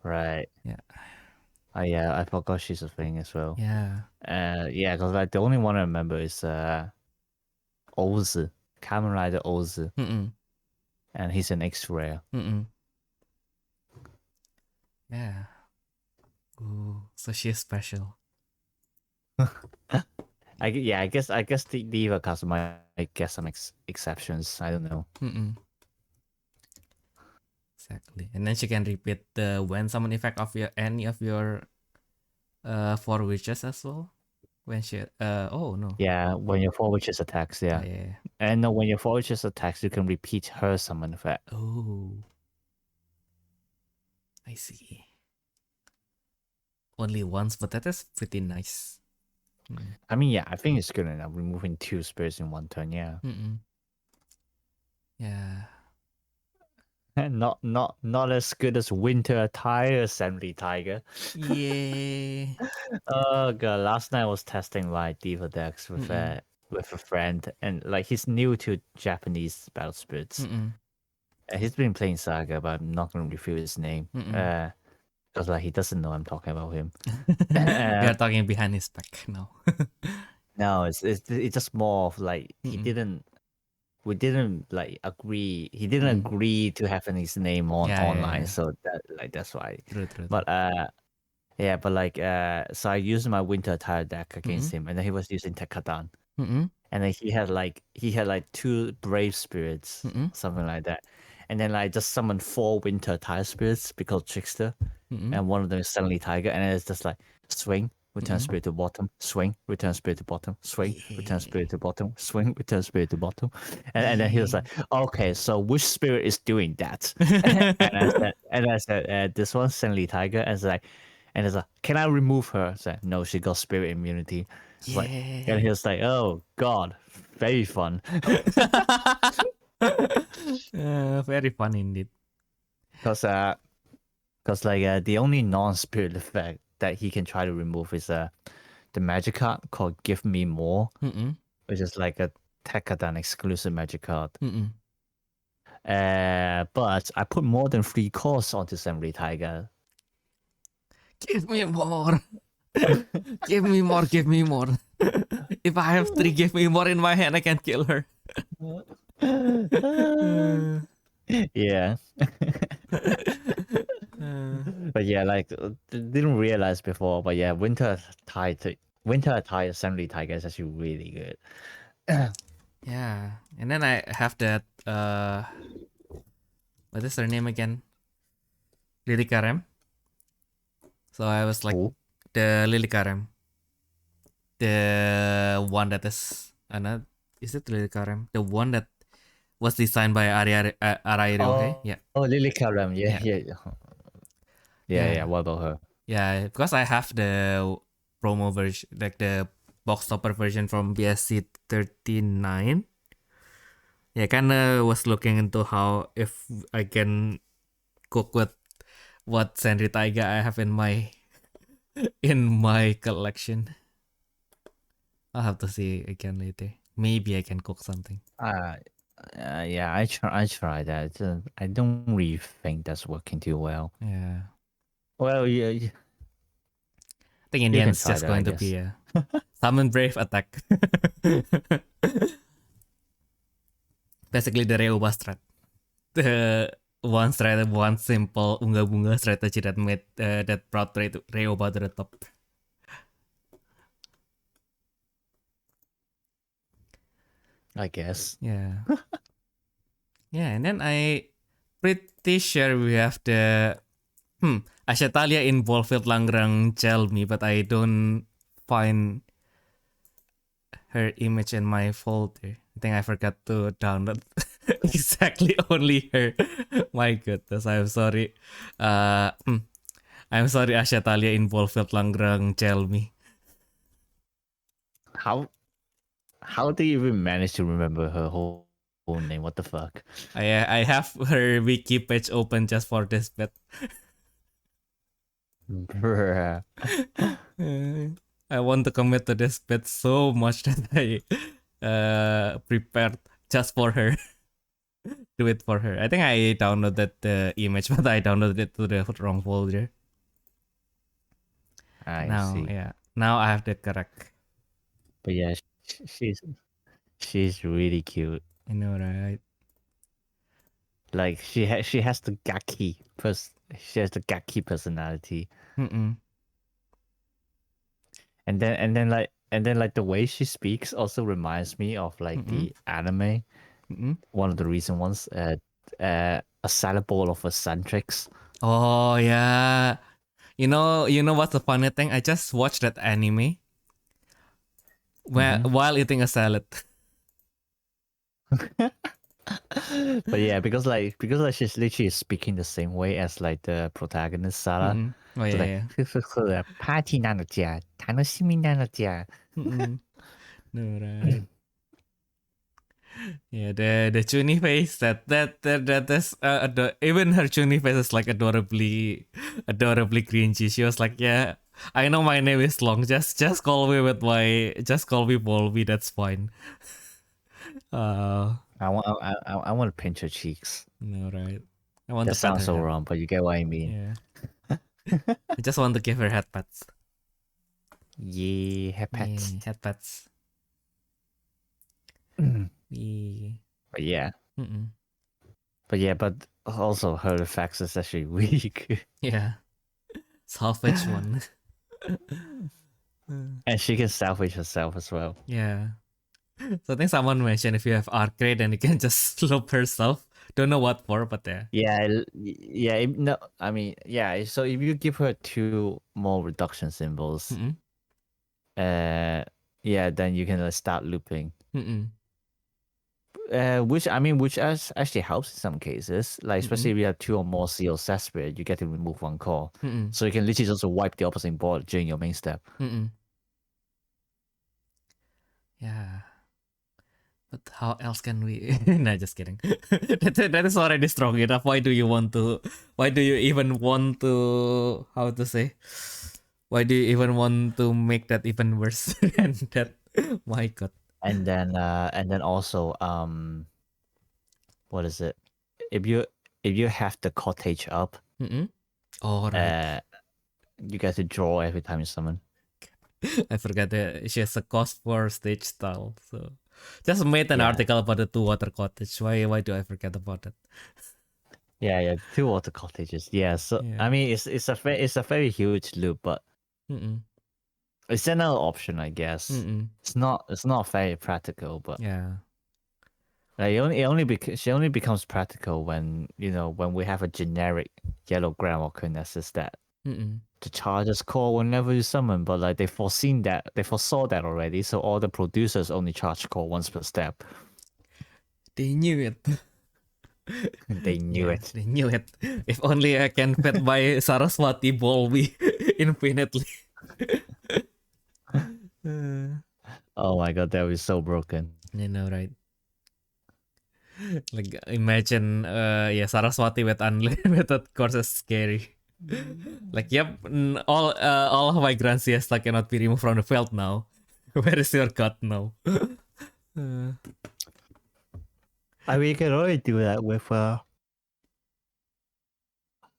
Right. Yeah. Yeah, I forgot she's a thing as well. Yeah. Yeah, because like the only one I remember is Ozu, Kamen Rider Ozu, and he's an X rare. Yeah. Ooh, so she's special. I guess the diva cards might get some exceptions. I don't know. Exactly, and then she can repeat the when summon effect of any of your 4 witches as well. When she oh no. Yeah, when your 4 witches attacks, yeah. Yeah. And no, when your 4 witches attacks, you can repeat her summon effect. Oh. I see. Only once, but that is pretty nice. I mean, yeah, I think it's good enough. Removing 2 spirits in 1 turn, yeah. Yeah. Not as good as Winter Attire Assembly Tiger. Yeah. Oh god, last night I was testing my diva decks with a friend, and like he's new to Japanese battle spirits. He's been playing Saga, but I'm not going to reveal his name. Because like he doesn't know I'm talking about him. We are talking behind his back now. No, it's just more of like we didn't like agree. He didn't agree to having his name on online, so that's why. True. But yeah, but like so I used my Winter Attire deck against him, and then he was using Tekadan. And then he had like 2 Brave Spirits, something like that. And then like just summoned 4 Winter Attire Spirits because Trickster, and one of them is suddenly Tiger, and then it's just like swing, return spirit to bottom, swing, return spirit to bottom, swing, return spirit to bottom, swing, return spirit to bottom. And then he was like, okay, so which spirit is doing that? and I said, this one's Suddenly Tiger. And it's like, can I remove her? I said, no, she got spirit immunity. Like, and he was like, oh god, very fun. Very fun indeed. Because like the only non-spirit effect that he can try to remove is the magic card called Give Me More, which is like a Tekadan exclusive magic card. But I put more than 3 costs onto Assembly Tiger. Give me more. Give me more. If I have 3 give me more in my hand, I can kill her. Yeah. But yeah, like didn't realize before. But yeah, winter attire assembly tiger is actually really good. Yeah, and then I have that what is her name again? Lily Karem. So I was like Who? the Lily Karem, the one that is it Lily Karem? The one that was designed by Arairohe. Yeah. Oh, Lily Karam. Yeah, Yeah. yeah, yeah. What about her? Yeah, because I have the promo version, like the box topper version from BSC 39. Yeah, kinda was looking into how if I can cook with what Senri Taiga I have in my collection. I'll have to see again later. Maybe I can cook something. Yeah, I try that. I don't really think that's working too well. Yeah. Well, yeah, I think in the you end can it's try just that, I going to guess. be a summon brave attack. Basically the Reuba strat. The one simple unga bunga strategy that made that brought Reuba to the top. I guess. Yeah. Yeah, and then I pretty sure we have the Ashatalia involved with Langrang Chelmi, but I don't find her image in my folder. I think I forgot to download exactly only her. My goodness, I'm sorry. I'm sorry, Ashatalia involved with Langrang Chelmi. How do you even manage to remember her whole name? What the fuck? I have her wiki page open just for this bit. Bruh. I want to commit to this bit so much that I prepared just for her. Do it for her. I think I downloaded the image, but I downloaded it to the wrong folder. I see. Yeah. Now I have the correct. But yeah, she's really cute. I know, right? Like she has the she has the gaki personality. Mm-mm. And then like the way she speaks also reminds me of like the anime. One of the recent ones, a salad bowl of eccentrics. Oh yeah. You know what's the funny thing? I just watched that anime while eating a salad. But yeah, because she's literally speaking the same way as like the protagonist Sarah. Oh yeah, so like, party なのじゃ、楽しみなのじゃ. No, right. Yeah, the Chuni face that is even her Chuni face is like adorably cringy. She was like, yeah, I know my name is long. Just call me Volby. That's fine. I want to pinch her cheeks. No, right. I want That to pat sounds her so head. wrong, but you get what I mean. Yeah. I just want to give her head pats. Yeah, head pats. Yeah, head pats. Yeah. But yeah. Mm-mm. But also her effects is actually really good. Yeah. Salvage one. And she can salvage herself as well. Yeah. So I think someone mentioned if you have arc rate, then you can just loop herself. Don't know what for, but yeah. No, I mean, yeah. So if you give her 2 more reduction symbols, then you can start looping. Which actually helps in some cases. Like especially if you have 2 or more seals separate, you get to remove 1 core, so you can literally just wipe the opposite board during your main step. Yeah. But how else can we? Nah, just kidding. that is already strong enough. Why do you even want to? How to say? Why do you even want to make that even worse than that? My God. And then also what is it? If you have the cottage up, Oh right. you get to draw every time you summon. I forgot that she has a cost for stage style. So just made an article about the 2 water cottage. Why do I forget about that? Yeah, 2 water cottages. Yeah, so Yeah. I mean, it's a very huge loop, but it's another option, I guess. It's not very practical, but Yeah. like she only becomes practical when when we have a generic yellow ground or Kinesis that the charges call whenever you summon, but like they foresaw that already, so all the producers only charge call once per step. They knew it. They knew it. They knew it. If only I can fit my Saraswati Bolby infinitely. Oh my god, that was so broken. You know, right? Like imagine Saraswati with unlimited course is scary. Like all of my Grand Siesta cannot be removed from the field now. Where is your cut now? I mean, you can already do that with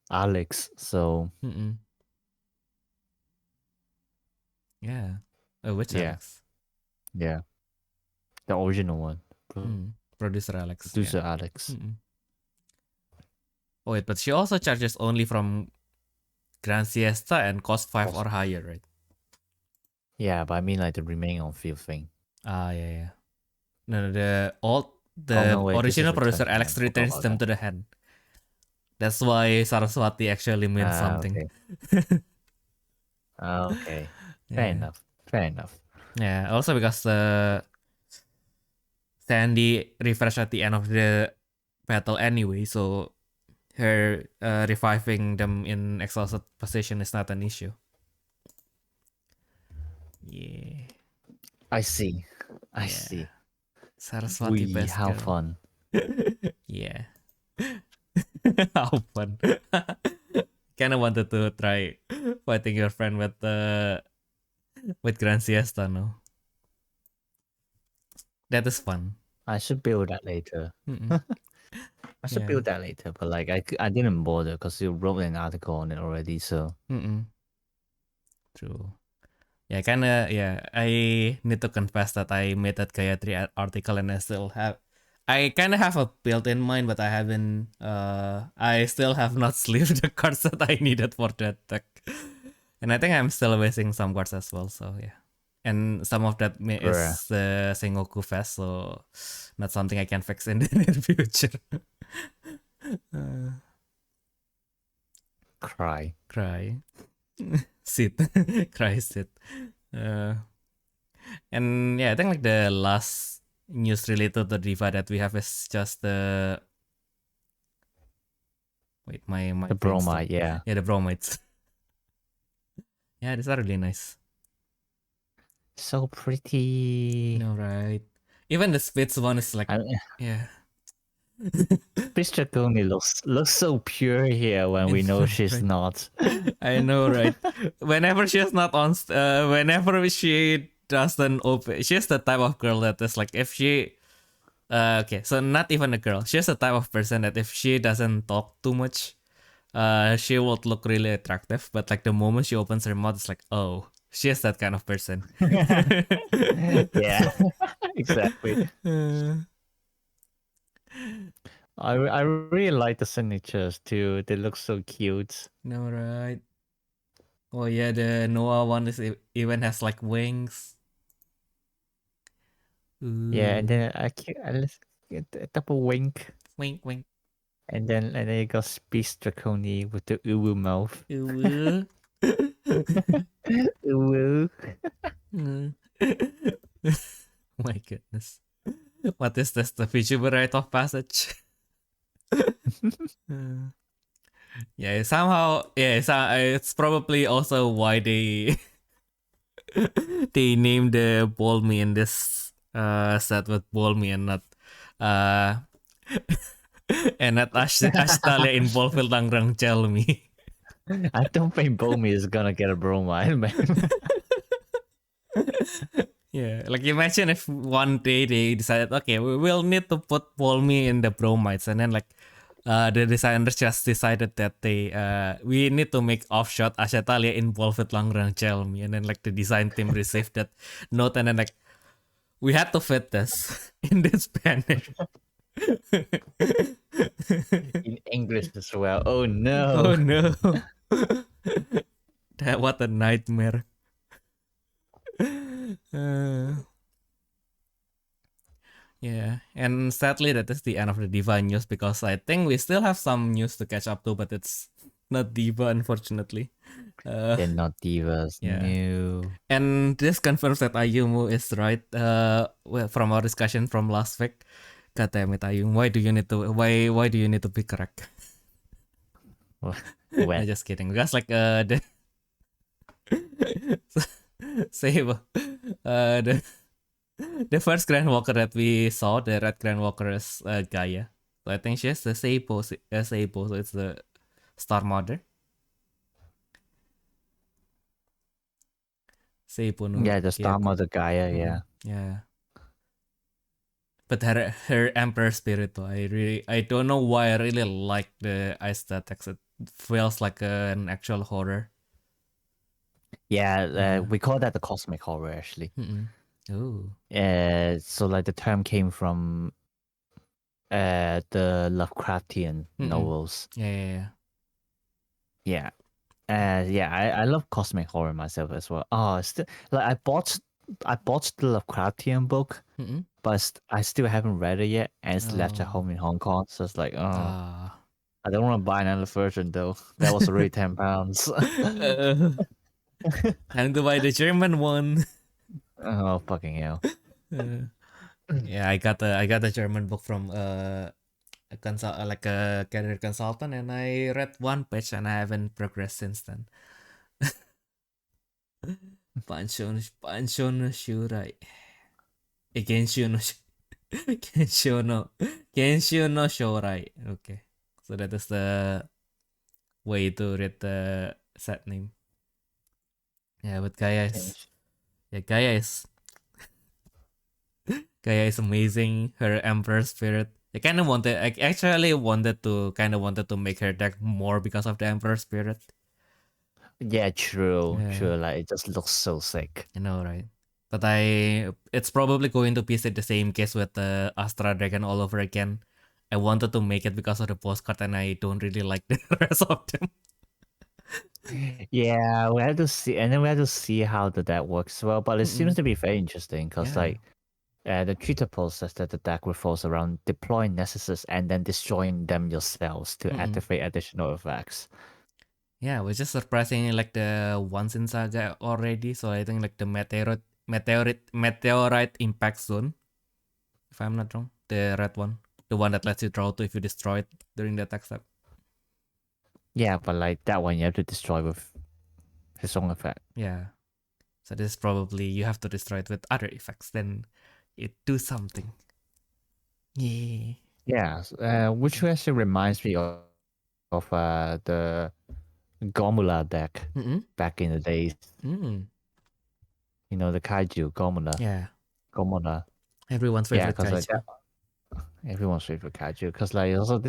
Alex, so yeah. Oh, which yeah. Alex? Yeah, the original one. Producer Alex. Producer Alex. Oh wait, but she also charges only from Grand Siesta and cost 5 or higher, right? Yeah, but I mean like the remaining on field thing. Yeah. No, the original producer Alex returns them to the hand. That's why Saraswati actually means something. Okay. Okay. Fair enough. Yeah, also because Sandy refreshed at the end of the battle anyway, so her reviving them in exhausted position is not an issue. Yeah. I see. Saraswati best how girl. fun. Yeah. How fun. Kinda wanted to try fighting your friend with Grand Siesta, no? That is fun. I should build that later. I should build that later, but like I didn't bother because you wrote an article on it already, so. True. Yeah, kinda. Yeah, I need to confess that I made that Gayatri article and I kind of have a build in mind, but I haven't. I still have not sleeved the cards that I needed for that deck, and I think I'm still wasting some cards as well. So yeah, and some of that is the Sengoku Fest, so not something I can fix in the near future. Cry. Sit. Cry, sit. And yeah, I think like the last news related to Diva that we have is just the the bromide, yeah, the bromides. Yeah, these are really nice. So pretty. No, right? Even the Spitz one is like, yeah. Spitz Draconi looks so pure here when we know she's not. I know, right? Whenever she's not on, whenever she doesn't open, she's the type of girl that is like, if she, okay, so not even a girl. She's the type of person that if she doesn't talk too much, she would look really attractive. But like the moment she opens her mouth, it's like, oh, she's that kind of person. Yeah, exactly. I really like the signatures too. They look so cute. No, right? Oh yeah, the Noah one even has like wings. Ooh. Yeah, and then I get a double wink. Wink. And then you got Spitz Draconi with the uwu mouth. Uwu. Uwu. My goodness. What is this? The Fiji rite of passage? Yeah, somehow, it's probably also why they named the Bolmi in this set with Bolmi and not Ashtalia in Bolfil Langrang Chelmi. I don't think Bolmi is gonna get a bromide, man. Yeah, like imagine if one day they decided, okay, we will need to put Bolmi in the bromides, and then like the designers just decided that we need to make offshot Ashatalia involved with Langrang Chelmi, and then like the design team received that note, and then like we had to fit this in this banner. In English this as well. Oh no. Oh no. What a nightmare. Yeah, and sadly that is the end of the Diva news because I think we still have some news to catch up to, but it's not Diva, unfortunately. They're not divas. Yeah. No. And this confirms that Ayumu is right. Well, from our discussion from last week. God damn it, Ayumu! Why do you need to be correct? When? I'm just kidding. Because like the say the first Grand Walker that we saw, the Red Grand Walker is Gaia. So I think she has the Seipo, so it's the Star Mother. Seipo no Yeah, the Star Mother Gaia, yeah. Yeah. But her Emperor Spirit, though, I don't know why I really like the aesthetics. It feels like an actual horror. Yeah, we call that the cosmic horror, actually. Ooh. So like the term came from the Lovecraftian novels. Yeah. Yeah. I love cosmic horror myself as well. Still, like I bought the Lovecraftian book, but I still haven't read it yet, and it's left at home in Hong Kong. So it's like, I don't want to buy another version though. That was already £10. Time to buy the German one. Oh fucking hell! Yeah, I got the German book from a career consultant, and I read one page, and I haven't progressed since then. Panshon Shurai. Gensho no Shorai. Okay, so that is the way to read the set name. Yeah, but Gaia is amazing. Her Emperor Spirit. I actually wanted to make her deck more because of the Emperor Spirit. Yeah, true. Like it just looks so sick. I know, right? But it's probably going to be the same case with the Astra Dragon all over again. I wanted to make it because of the postcard, and I don't really like the rest of them. Yeah, we have to see, and then we have to see how the deck works well. But it seems to be very interesting because, the Twitter post says that the deck revolves around deploying Nessuses and then destroying them yourselves to activate additional effects. Yeah, which is surprisingly like the ones in Saga already. So I think like the meteorite impact zone, if I'm not wrong, the red one, the one that lets you draw 2 if you destroy it during the attack step. Yeah, but like that one you have to destroy with his own effect. Yeah. So this is probably you have to destroy it with other effects, then it do something. Yeah. Yeah, which actually reminds me of the Gomula deck back in the days. You know, the Kaiju Gomula. Yeah. Gomula. Everyone's favorite Kaiju. Everyone's favorite Kaiju. Because like also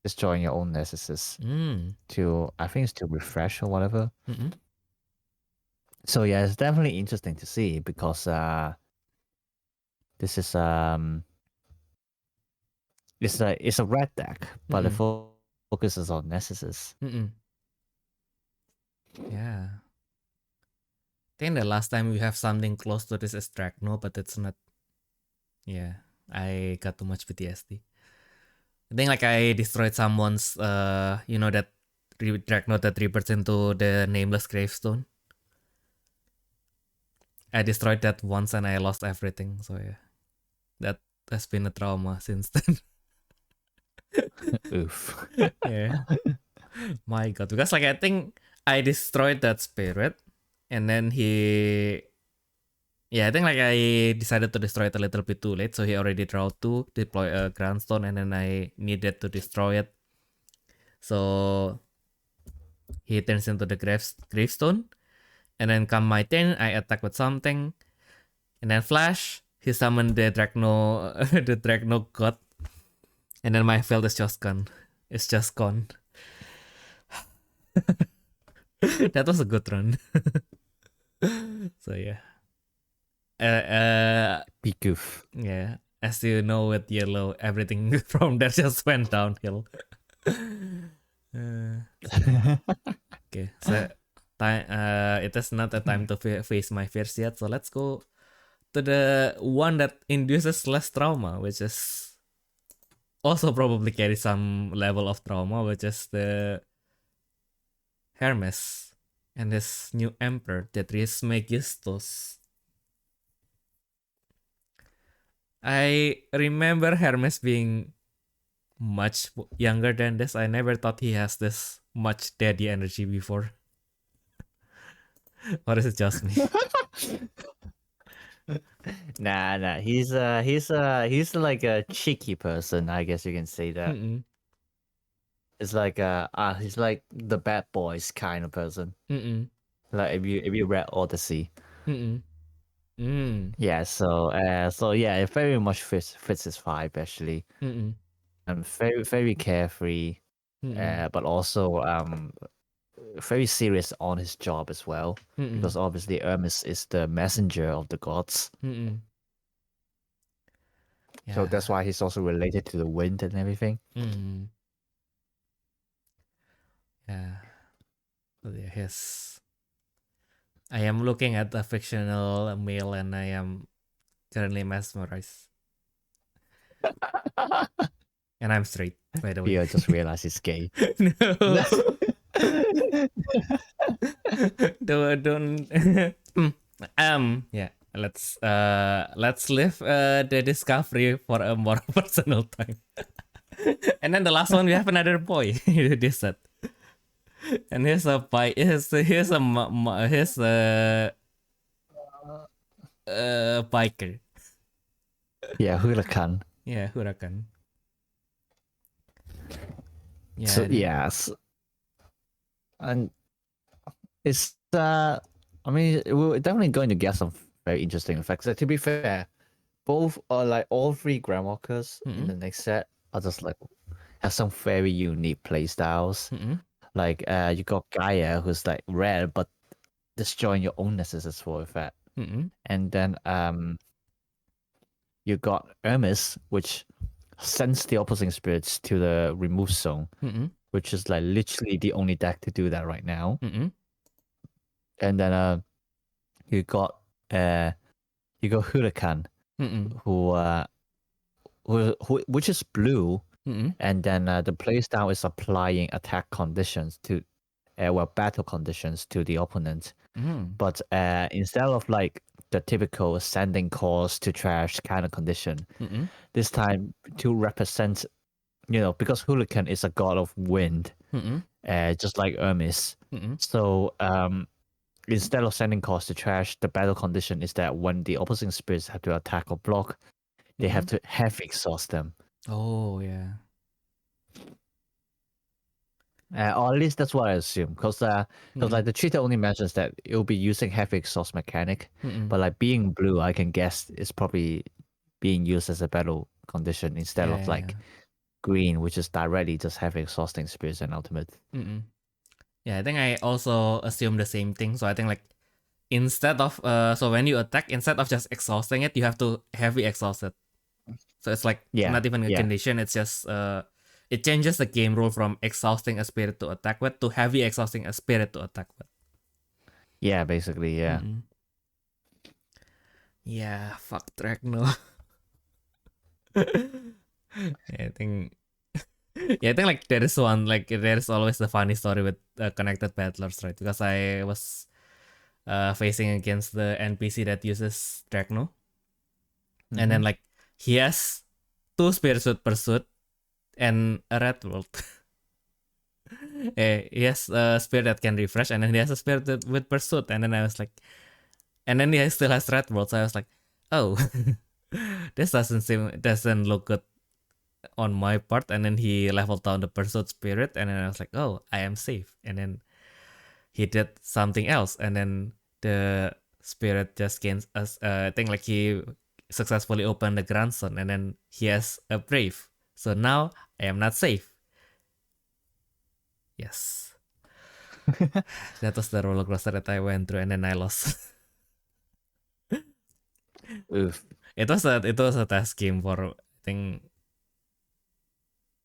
destroying your own Nessuses to, I think it's to refresh or whatever. So yeah, it's definitely interesting to see because this is it's a red deck, but the focus is on Nessuses. Yeah. I think the last time we have something close to this is Dragno, but it's not. Yeah, I got too much PTSD. I think like I destroyed someone's that Dragno that rebirths into the nameless gravestone. I destroyed that once and I lost everything. So yeah, that has been a trauma since then. Oof. Yeah. My God, because like I think I destroyed that spirit, and then I think like I decided to destroy it a little bit too late, so he already drew 2, deploy a Groundstone, and then I needed to destroy it. So he turns into the gravestone, and then come my turn, I attack with something, and then flash, he summoned the Dragno god, and then my field is just gone. It's just gone. That was a good run. So yeah. Big goof. Yeah, as you know, with yellow, everything from there just went downhill. Okay, so it is not a time to face my fears yet. So let's go to the one that induces less trauma, which is also probably carry some level of trauma, which is the Hermes and his new emperor, Trismegistus. I remember Hermes being much younger than this. I never thought he has this much daddy energy before. Or is it just me? Nah. He's like a cheeky person. I guess you can say that. Mm-mm. It's like he's like the bad boys kind of person. Mm-mm. Like if you read Odyssey. Mm-mm. Mm. Yeah. So yeah, it very much fits his vibe actually. Mm-mm. Very carefree. Mm-mm. But also very serious on his job as well. Mm-mm. Because obviously Hermes is the messenger of the gods. Mm-mm. So Yeah. that's why he's also related to the wind and everything. Mm. Yeah. So yeah, I am looking at a fictional male and I am currently mesmerized. And I'm straight, by the way. Theo just realized he's gay. No. Don't yeah. Let's leave the discovery for a more personal time. And then the last one we have another boy. This said. And here's a bike. Here's a biker. Yeah, Huracan. Yeah, Huracan. Yeah. So yes, and it's I mean we're definitely going to get some very interesting effects. To be fair, both are like all three Grandwalkers in the next set are just like have some very unique play styles. Like you got Gaia who's like red but destroying your own necessities for effect. And then you got Hermes, which sends the opposing spirits to the remove zone, which is like literally the only deck to do that right now. And then you got Huracan, who which is blue, and then the playstyle is applying attack conditions to battle conditions to the opponent. But instead of like the typical sending calls to trash kind of condition, this time to represent, because Huracan is a god of wind, just like Hermes. So instead of sending calls to trash, the battle condition is that when the opposing spirits have to attack or block, they have to heavy exhaust them. Oh yeah. Or at least that's what I assume, because like the treaty only mentions that it will be using heavy exhaust mechanic, but like being blue, I can guess it's probably being used as a battle condition instead of like green, which is directly just heavy exhausting spirits and ultimate. Yeah, I think I also assume the same thing. So I think like instead of so when you attack, instead of just exhausting it, you have to heavy exhaust it. So it's like not even a condition. It's just it changes the game rule from exhausting a spirit to attack with to heavy exhausting a spirit to attack with. Yeah, basically, yeah. Yeah, fuck Dragno. I think like there is one, like there is always the funny story with connected battlers, right? Because I was facing against the NPC that uses Dragno, and then like he has 2 Spirit Suit Pursuit and a Red World. He has a spirit that can refresh, and then he has a spirit with Pursuit, and then I was like, and then he still has Red World, so I was like, oh, this doesn't look good on my part. And then he leveled down the Pursuit Spirit, and then I was like, oh, I am safe. And then he did something else, and then the spirit just gains us. I think like he successfully opened the grandson, and then he has a Brave. So now I am not safe. Yes. That was the roller coaster that I went through, and then I lost. Oof. It was a test game for I think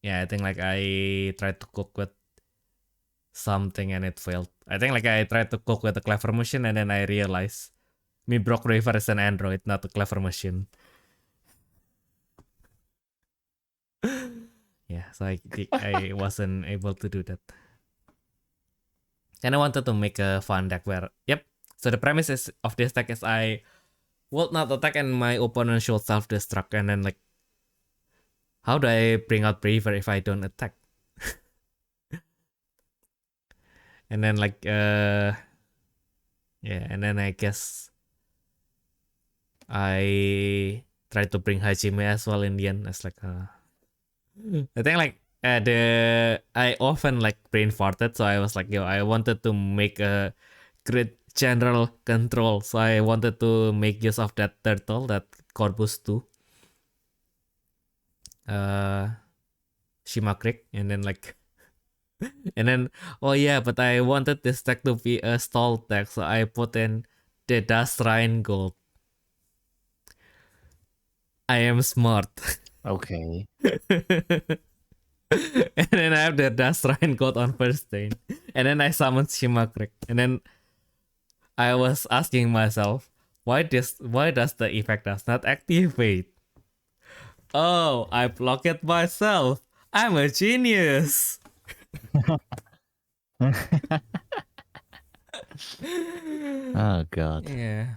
yeah, I think like I tried to cook with something and it failed. I think like I tried to cook with a clever machine and then I realized me broke river is an android, not a clever machine. Yeah, so I wasn't able to do that. And I wanted to make a fun deck where, yep. So the premise of this deck is I will not attack and my opponent should self-destruct, and then like, how do I bring out Braver if I don't attack? And then like, yeah, and then I guess I tried to bring Hajime as well in the end. It's like, I think like I often like brain farted, so I was like, yo, I wanted to make a great general control, so I wanted to make use of that turtle, that Corpus 2, Shima Creek, and then like, and then oh yeah, but I wanted this deck to be a stall deck, so I put in the Dust Shrine Gold. I am smart. Okay. And then I have the Dust Shrine Gold on first turn, and then I summoned Shima Creek, and then I was asking myself, why does the effect does not activate? Oh, I block it myself. I'm a genius. Oh god. Yeah.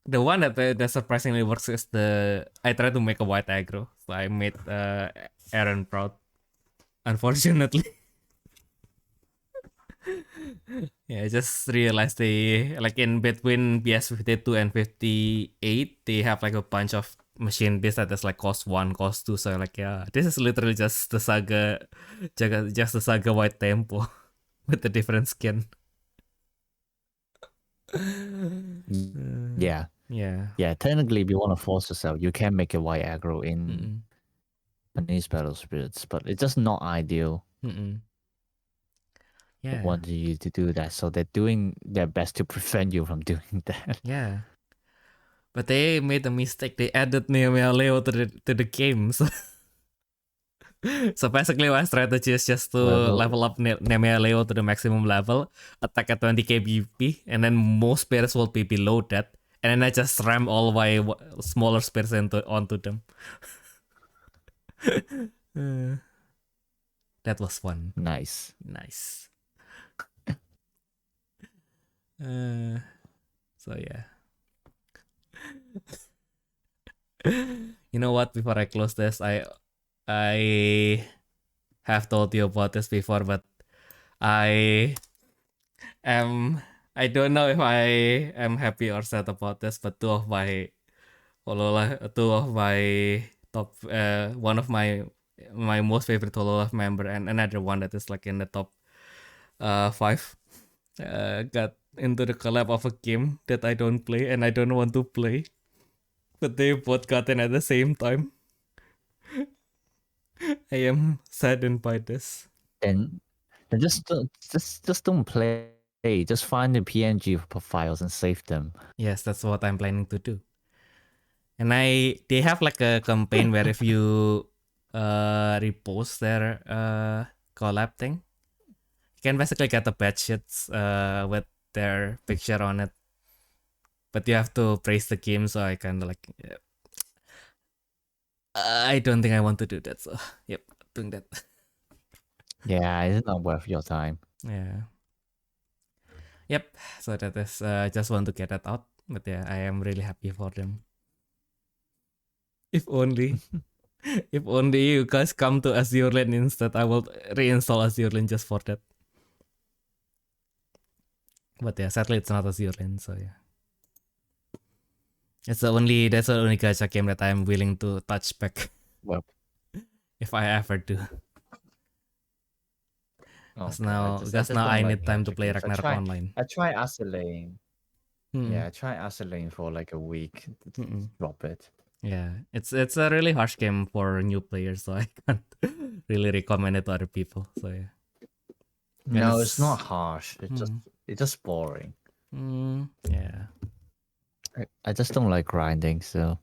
The one that surprisingly works is I tried to make a white aggro, so I made Aaron proud. Unfortunately. Yeah, I just realized they like in between BS52 and 58, they have like a bunch of machine base that is like cost 1, cost 2. So like, yeah, this is literally just the just the saga white tempo with a different skin. Yeah. Yeah, technically if you want to force yourself, you can make a white aggro in Japanese Battle Spirits, but it's just not ideal. Yeah. Want you to do that, so they're doing their best to prevent you from doing that. Yeah. But they made a mistake. They added Nehemiah Leo to the game. So, so basically my strategy is just to level up Nehemiah Leo to the maximum level, attack at 20k BP, and then most pairs will be below that. And then I just ram all my smaller spears onto them. That was fun. Nice. So yeah. You know what? Before I close this, I have told you about this before, but I don't know if I am happy or sad about this, but two of my top, one of my most favorite Hololive member and another one that is like in the top 5 got into the collab of a game that I don't play and I don't want to play, but they both got in at the same time. I am saddened by this. Then just don't play. Just find the PNG files and save them. Yes, that's what I'm planning to do. And they have like a campaign where if you repost their collab thing, you can basically get the bad shits with their picture on it. But you have to praise the game, so I kind of like, I don't think I want to do that. So yep, doing that. Yeah, it's not worth your time. Yeah. Yep. So that is just want to get that out. But yeah, I am really happy for them. If only you guys come to Azure Lane instead, I will reinstall Azure Lane just for that. But yeah, sadly it's not Azure Lane, so yeah. That's the only gacha game that I'm willing to touch back. Well, if I ever do. Because now I need time to play Ragnarok online. I try Acid Yeah, I try Acid for like a week. Drop it. Yeah, it's a really harsh game for new players, so I can't really recommend it to other people. So yeah. No, it's not harsh. It's just boring. Yeah. I just don't like grinding, so.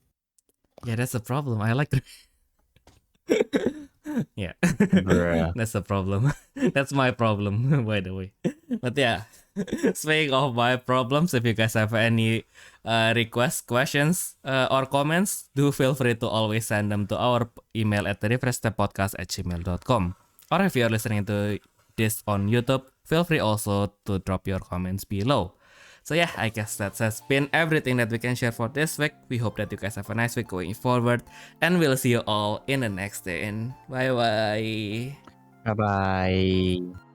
Yeah, that's the problem. I like. Yeah. Bruh. That's the problem. That's my problem, by the way. But yeah, speaking of my problems, if you guys have any requests, questions, or comments, do feel free to always send them to our email at therefreshsteppodcast@gmail.com. Or if you're listening to this on YouTube, feel free also to drop your comments below. So yeah, I guess that has been everything that we can share for this week. We hope that you guys have a nice week going forward, and we'll see you all in the next day. And bye bye. Bye bye.